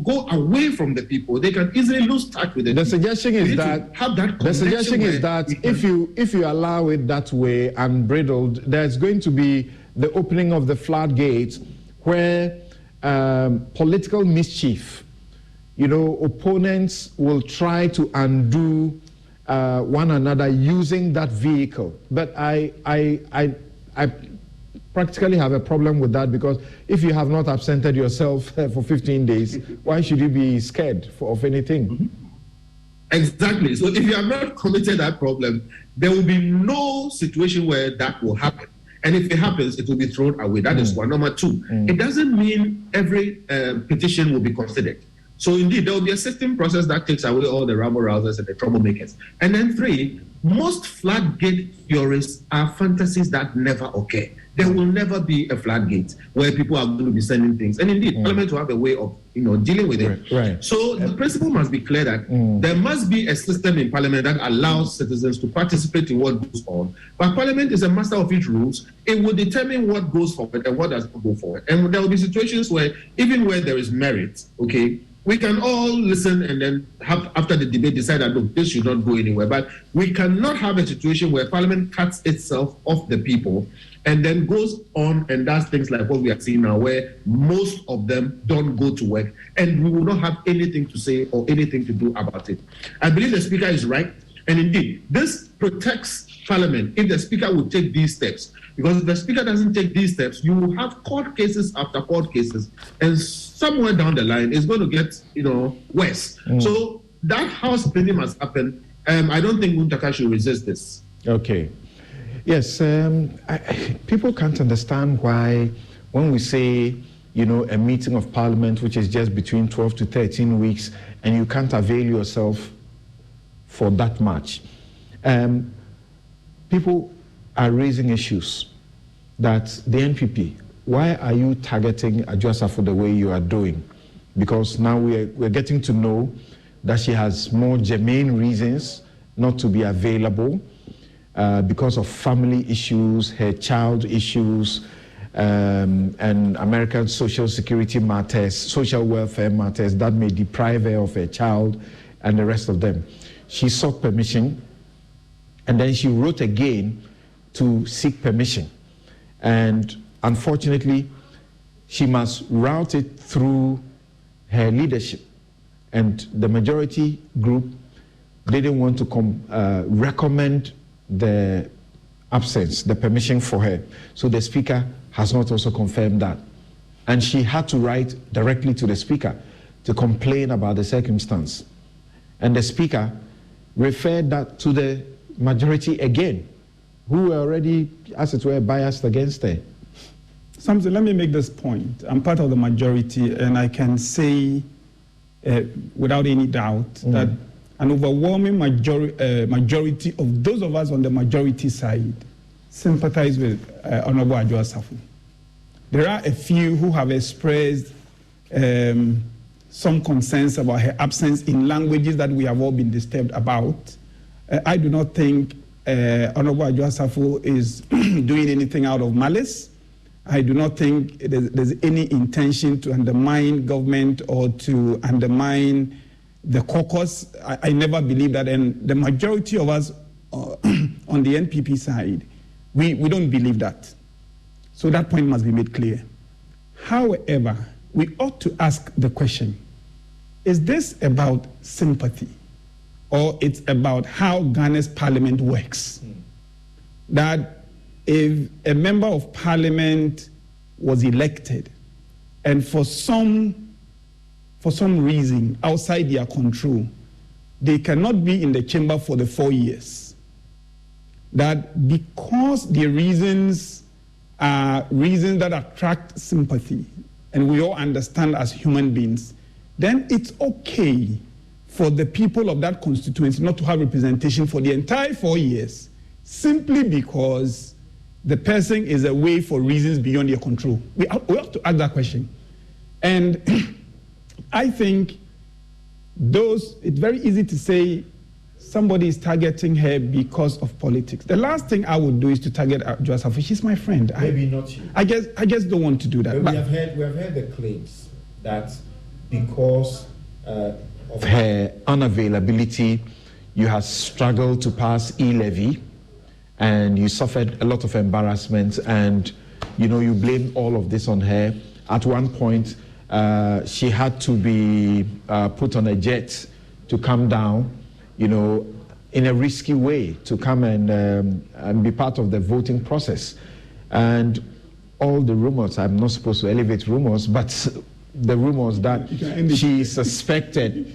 S7: go away from the people. They can easily lose touch with it. The suggestion is that if you allow it that way unbridled, there's going to be the opening of the floodgates where political mischief, opponents will try to undo one another using that vehicle. But I practically have a problem with that, because if you have not absented yourself for 15 days, why should you be scared of anything? Exactly. So if you have not committed that problem, there will be no situation where that will happen. And if it happens, it will be thrown away. That is one. Number two, it doesn't mean every petition will be considered. So indeed, there will be a system process that takes away all the rabble-rousers and the troublemakers. And then 3, most floodgate theories are fantasies that never occur. There will never be a floodgate where people are going to be sending things. And indeed, Parliament will have a way of dealing with it.
S5: Right.
S7: So the principle must be clear that there must be a system in Parliament that allows citizens to participate in what goes on. But Parliament is a master of its rules. It will determine what goes forward and what does not go forward. And there will be situations where, even where there is merit, okay, we can all listen and then after the debate decide that, look, this should not go anywhere. But we cannot have a situation where Parliament cuts itself off the people and then goes on and does things like what we are seeing now, where most of them don't go to work, and we will not have anything to say or anything to do about it. I believe the Speaker is right, and indeed, this protects Parliament if the Speaker would take these steps. Because if the Speaker doesn't take these steps, you will have court cases after court cases, and somewhere down the line, it's going to get, worse. So that House plenty must happen. I don't think Muntaka should resist this.
S5: Okay. Yes, people can't understand why when we say, a meeting of Parliament, which is just between 12 to 13 weeks, and you can't avail yourself for that much. People are raising issues that the NPP, why are you targeting Adwoa for the way you are doing? Because now we're getting to know that she has more germane reasons not to be available because of family issues, her child issues, and American social security matters, social welfare matters that may deprive her of her child and the rest of them. She sought permission, and then she wrote again to seek permission. And unfortunately, she must route it through her leadership. And the majority group didn't want to recommend the absence, the permission for her. So the Speaker has not also confirmed that. And she had to write directly to the Speaker to complain about the circumstance. And the Speaker referred that to the majority again, who were already, as it were, biased against her.
S6: Samson, let me make this point. I'm part of the majority, and I can say without any doubt that an overwhelming majority of those of us on the majority side sympathize with Honorable Adwoa Safo. There are a few who have expressed some concerns about her absence in languages that we have all been disturbed about. I do not think Honorable Adwoa Safo is doing anything out of malice. I do not think there's any intention to undermine government or to undermine the caucus. I never believe that, and the majority of us on the NPP side, we don't believe that. So that point must be made clear. However, we ought to ask the question, is this about sympathy, or it's about how Ghana's parliament works? That if a member of parliament was elected and for some reason outside their control, they cannot be in the chamber for the 4 years, that because the reasons are reasons that attract sympathy, and we all understand as human beings, then it's okay for the people of that constituency not to have representation for the entire 4 years, simply because the person is away for reasons beyond their control. We have to ask that question. And I think it's very easy to say somebody is targeting her because of politics. The last thing I would do is to target Adwoa Safo. She's my friend.
S5: Maybe not you.
S6: I just don't want to do that.
S5: But we have heard the claims that because of her unavailability, you have struggled to pass E-levy, and you suffered a lot of embarrassment, and you blame all of this on her. At one point, she had to be put on a jet to come down, in a risky way, to come and be part of the voting process. And all the rumors, I'm not supposed to elevate rumors, but the rumors that she suspected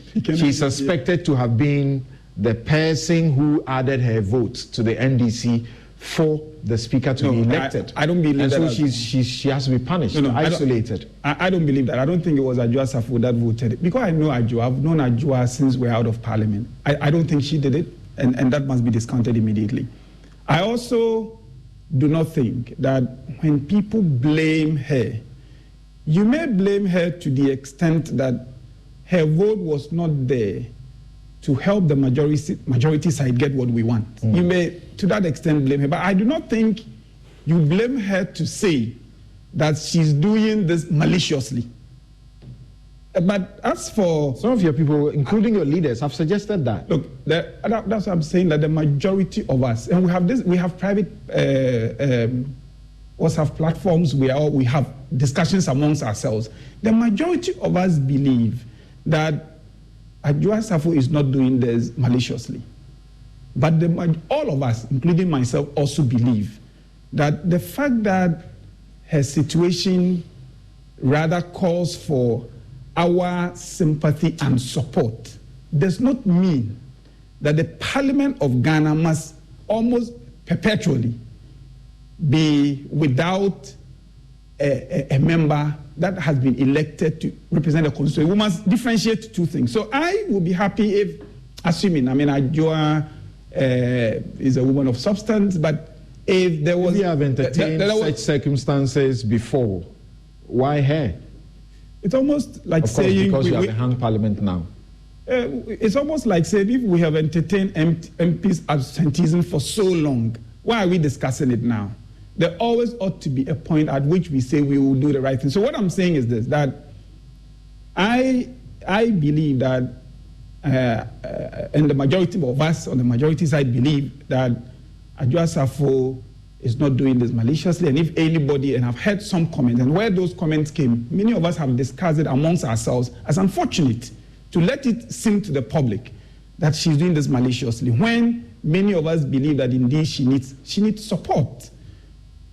S5: to have been the person who added her vote to the NDC for the speaker to be elected.
S6: I don't believe
S5: and
S6: that.
S5: So she has to be punished, isolated.
S6: I don't believe that. I don't think it was Adwoa Safo that voted. Because I know Adwoa. I've known Adwoa since we're out of parliament. I don't think she did it, and that must be discounted immediately. I also do not think that when people blame her, you may blame her to the extent that her vote was not there to help the majority side get what we want. You may, to that extent, blame her. But I do not think you blame her to say that she's doing this maliciously. But as for...
S5: Some of your people, including your leaders, have suggested that.
S6: Look, that's what I'm saying, that the majority of us, and we have private WhatsApp platforms where we have discussions amongst ourselves. The majority of us believe that Adwoa Safo is not doing this maliciously. But all of us, including myself, also believe that the fact that her situation rather calls for our sympathy and support does not mean that the Parliament of Ghana must almost perpetually be without a member that has been elected to represent the constituency. We must differentiate two things. So I would be happy if, assuming, Adwoa is a woman of substance, but if there was...
S5: If you have entertained such circumstances before, why her?
S6: It's almost like
S5: of course,
S6: saying...
S5: because you have a hung parliament now.
S6: It's almost like saying if we have entertained MPs absenteeism for so long, why are we discussing it now? There always ought to be a point at which we say we will do the right thing. So what I'm saying is this, that I believe that, and the majority of us on the majority side believe that Adwoa Safo is not doing this maliciously. And if anybody, and I've heard some comments, and where those comments came, many of us have discussed it amongst ourselves as unfortunate to let it seem to the public that she's doing this maliciously, when many of us believe that indeed she needs support.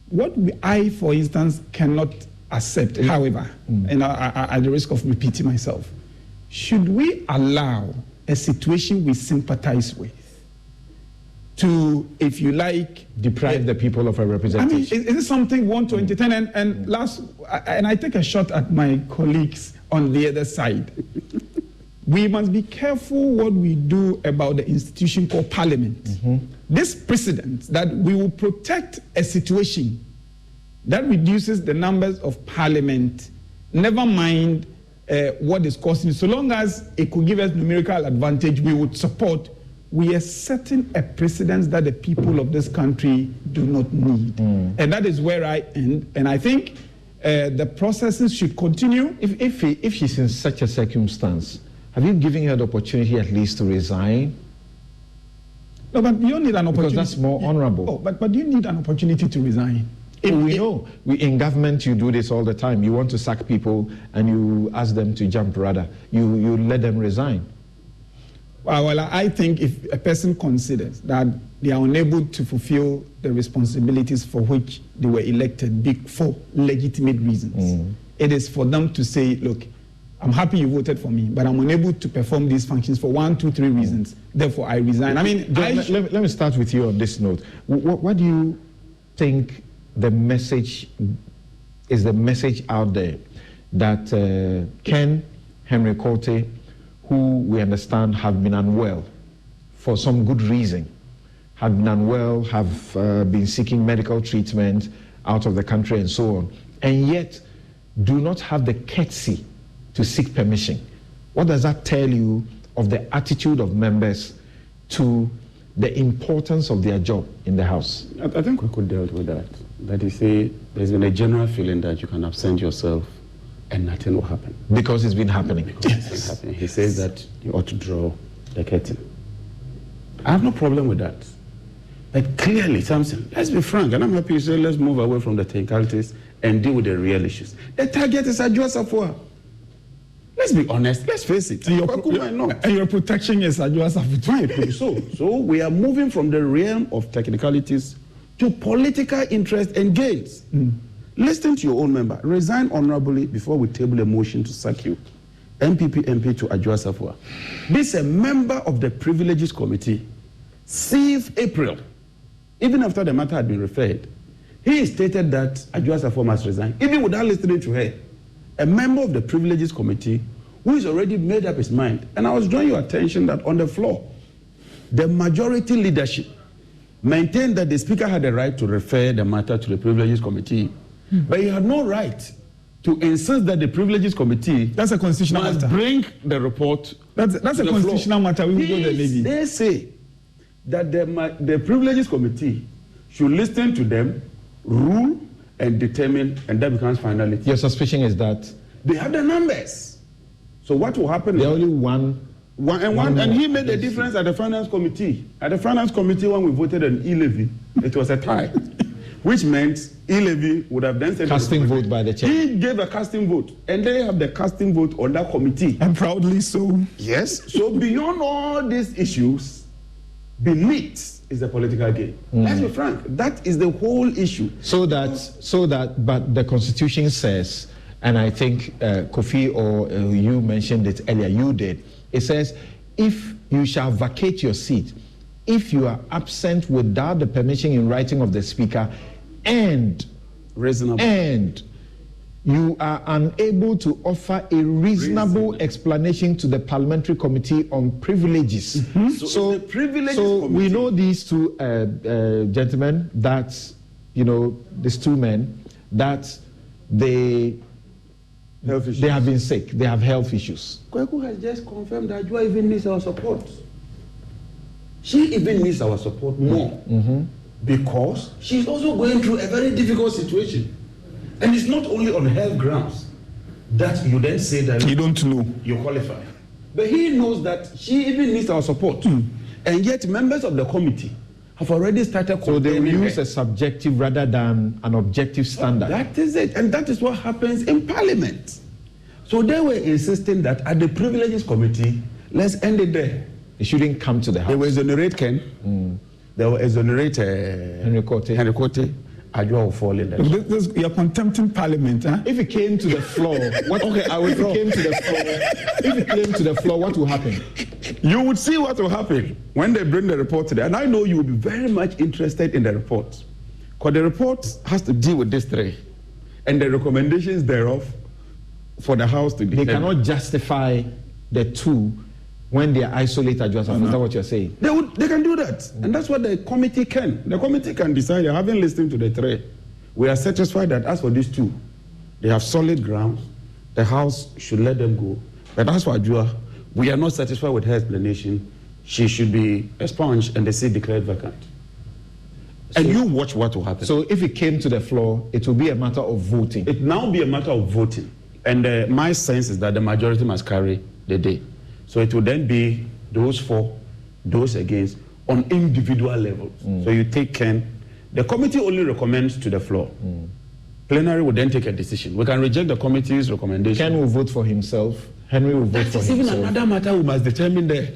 S6: What I, for instance, cannot accept, however, and at the risk of repeating myself, should we allow a situation we sympathize with to, if you like,
S5: deprive the people of a representation?
S6: Is it something we want to entertain? And I take a shot at my colleagues on the other side. We must be careful what we do about the institution called Parliament. This precedent that we will protect a situation that reduces the numbers of Parliament, never mind what is costing, so long as it could give us numerical advantage, we would support. We are setting a precedent that the people of this country do not need. And that is where I end. And I think the processes should continue.
S5: If she's in such a circumstance, have you given her the opportunity at least to resign?
S6: No, but you need an opportunity.
S5: Because that's more honorable.
S6: Oh, but you need an opportunity to resign.
S5: We know. In government, you do this all the time. You want to sack people and you ask them to jump, rather. You let them resign.
S6: Well, I think if a person considers that they are unable to fulfill the responsibilities for which they were elected for legitimate reasons, it is for them to say, look, I'm happy you voted for me, but I'm unable to perform these functions for 1, 2, 3 reasons. Therefore, I resign.
S5: Let me start with you on this note. What do you think the message out there that Ken Henry Korte, who we understand have been unwell for some good reason, have been seeking medical treatment out of the country and so on, and yet do not have the courtesy to seek permission? What does that tell you of the attitude of members to the importance of their job in the House?
S8: I think we could deal with that. That you say there's been a general feeling that you can absent yourself and nothing will happen.
S5: Because it's been happening.
S8: Because it's been happening. He says that you ought to draw the curtain. I have no problem with that. But clearly, Samson, let's be frank, and I'm happy you say let's move away from the technicalities and deal with the real issues. The target is Adwoa Safo. Let's be honest, let's face it.
S6: And your protection is Adwoa Safo.
S8: So we are moving from the realm of technicalities to political interest and gains. Listen to your own member. Resign honorably before we table a motion to sack you. MP to Adwoa Safo. This is a member of the Privileges Committee, 6th April even after the matter had been referred, he stated that Adwoa Safo must resign, even without listening to her. A member of the Privileges Committee who has already made up his mind. And I was drawing your attention that on the floor, the majority leadership maintained that the Speaker had the right to refer the matter to the Privileges Committee, but he had no right to insist that the Privileges Committee
S6: that's a constitutional matter.
S8: Bring the report.
S6: That's a constitutional matter. We will go to the Navy.
S8: They say that the Privileges Committee should listen to them, rule, and determine, and that becomes finality.
S5: Your suspicion is that
S8: they have the numbers. So what will happen?
S5: There only one
S8: and he made the difference at the Finance Committee. At the Finance Committee, when we voted on e-levy, it was a tie, which meant e-levy would have then said
S5: casting vote by the chair.
S8: He gave a casting vote, and they have the casting vote on that committee.
S6: And proudly so.
S8: Yes. So beyond all these issues, beneath is the political game. Let's be frank. That is the whole issue.
S5: But the Constitution says, and I think Kofi or you mentioned it earlier, you did. It says, if you shall vacate your seat, if you are absent without the permission in writing of the Speaker, and you are unable to offer a reasonable explanation to the Parliamentary Committee on Privileges. So we know these two gentlemen, that, these two men, that they have been sick, they have health issues.
S8: Kweku has just confirmed that Adwoa even needs our support. She even needs our support more because she's also going through a very difficult situation. And it's not only on health grounds that you then say that
S6: you don't know
S8: you qualify. But he knows that she even needs our support. And yet members of the committee have already started.
S5: So they will use a subjective rather than an objective standard.
S8: That is it. And that is what happens in Parliament. So they were insisting that at the Privileges Committee, let's end it there.
S5: It shouldn't come to the House.
S8: They will exonerate Ken. They will exonerate Henry Kote. Adwoa will fall in there.
S6: You're contempting Parliament, huh?
S5: If it came to the floor, what? Okay, if it came to the floor, what will happen?
S8: You would see what will happen when they bring the report today. And I know you will be very much interested in the report. Because the report has to deal with this three. And the recommendations thereof for the House to
S5: determine. They cannot justify the two when they are isolated. Is that what you're saying?
S8: They can do that. And that's what the committee can. The committee can decide, having listened to the three, we are satisfied that as for these two, they have solid grounds. The House should let them go. But as for Adwoa, we are not satisfied with her explanation. She should be expunged and the seat declared vacant. And you watch what will happen.
S5: So if it came to the floor, it will be a matter of voting.
S8: It now be a matter of voting. And my sense is that the majority must carry the day. So it will then be those for, those against, on individual levels. So you take Ken. The committee only recommends to the floor. Plenary will then take a decision. We can reject the committee's recommendation.
S5: Ken will vote for himself. Henry will vote for himself.
S8: That is even another matter we must determine there.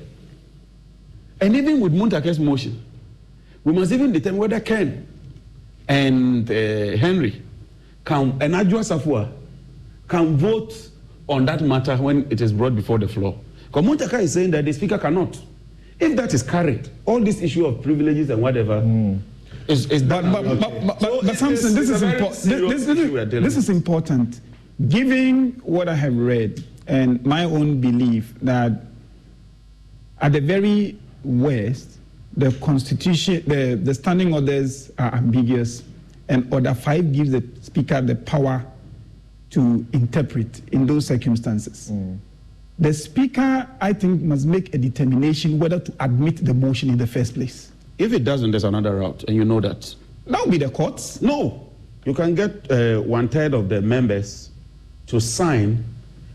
S8: And even with Muntake's motion, we must even determine whether Ken and Henry and Adwoa Safo can vote on that matter when it is brought before the floor. Because Muntaka is saying that the Speaker cannot. If that is carried, all this issue of privileges and whatever is done.
S6: But Samson, this is important. Given what I have read and my own belief that at the very worst, the Constitution, the standing orders are ambiguous, and Order 5 gives the Speaker the power to interpret in those circumstances. The Speaker, I think, must make a determination whether to admit the motion in the first place.
S8: If it doesn't, there's another route, and you know that.
S6: That will be the courts.
S8: No. You can get 1/3 of the members to sign,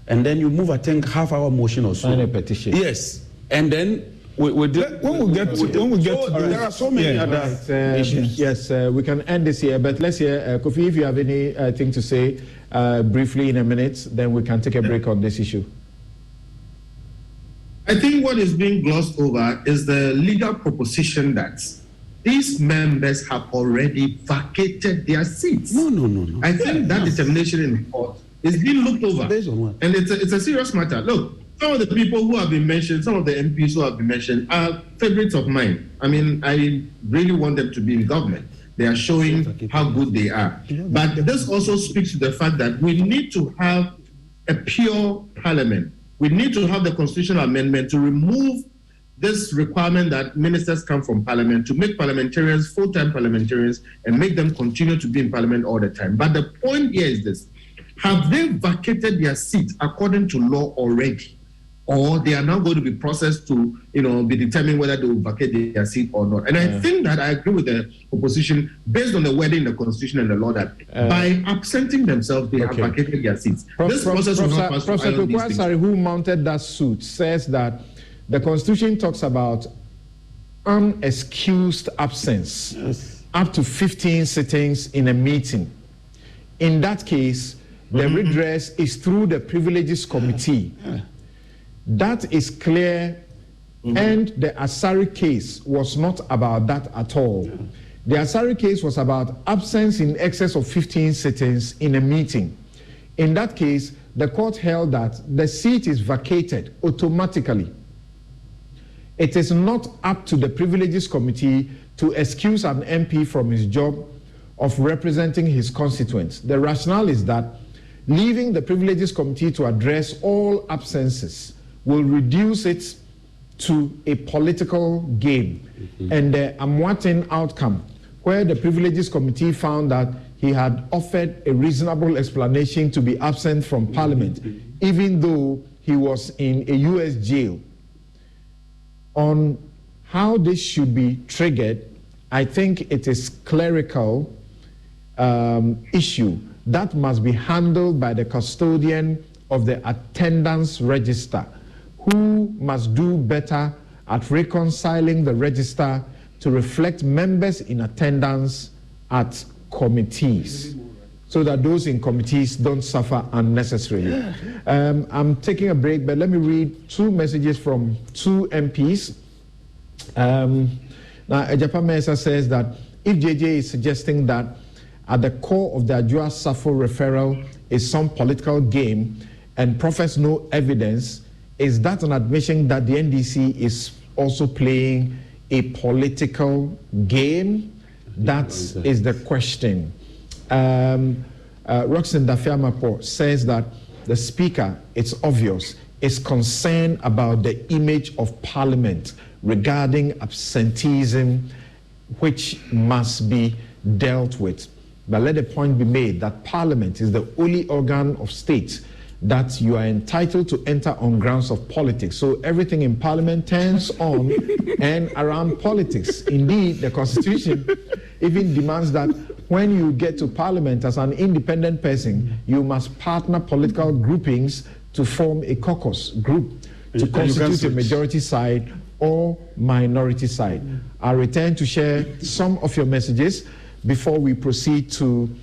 S8: and then you move, I think, half-hour motion or so.
S5: Sign a petition.
S8: Yes. And then when we get there are so many other issues.
S5: Yes, we can end this here, but let's hear, Kofi, if you have anything to say briefly in a minute, then we can take a break on this issue.
S7: I think what is being glossed over is the legal proposition that these members have already vacated their seats.
S8: No.
S7: I think that determination in court is being looked over.
S8: Based on what?
S7: And it's a serious matter. Look, some of the people who have been mentioned, some of the MPs who have been mentioned are favorites of mine. I mean, I really want them to be in government. They are showing how good they are. But this also speaks to the fact that we need to have a pure parliament. We need to have the constitutional amendment to remove this requirement that ministers come from parliament, to make parliamentarians full-time parliamentarians and make them continue to be in parliament all the time. But the point here is this: have they vacated their seat according to law already? Or they are now going to be processed to, be determined whether they will vacate their seat or not. And I think that I agree with the opposition, based on the wording in the Constitution and the law, that by absenting themselves, they have vacated their seats. This process will not pass
S5: Professor
S7: through these things.
S5: who mounted that suit, says that the Constitution talks about unexcused absence, up to 15 sittings in a meeting. In that case, the redress is through the Privileges Committee. That is clear, and the Asari case was not about that at all. The Asari case was about absence in excess of 15 sittings in a meeting. In that case, the court held that the seat is vacated automatically. It is not up to the Privileges Committee to excuse an MP from his job of representing his constituents. The rationale is that leaving the Privileges Committee to address all absences will reduce it to a political game. And the Amwatin outcome, where the Privileges Committee found that he had offered a reasonable explanation to be absent from Parliament, even though he was in a US jail. On how this should be triggered, I think it is clerical issue that must be handled by the custodian of the attendance register, who must do better at reconciling the register to reflect members in attendance at committees, so that those in committees don't suffer unnecessarily. I'm taking a break, but let me read two messages from two MPs. Now, Ejapa Mesa says that if JJ is suggesting that at the core of the Adjoa Safo referral is some political game and profess no evidence, is that an admission that the NDC is also playing a political game? That is the question. Roxanne Dafiamapo says that the Speaker, it's obvious, is concerned about the image of Parliament regarding absenteeism, which must be dealt with. But let the point be made that Parliament is the only organ of state that you are entitled to enter on grounds of politics. So everything in Parliament turns on and around politics. Indeed, the Constitution even demands that when you get to Parliament as an independent person, you must partner political groupings to form a caucus group to constitute a majority side or minority side. I'll return to share some of your messages before we proceed to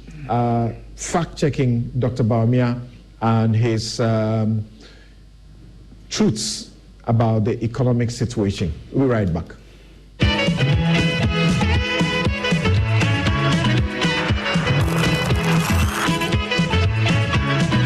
S5: fact-checking Dr. Bawumia and his truths about the economic situation. We'll be right back.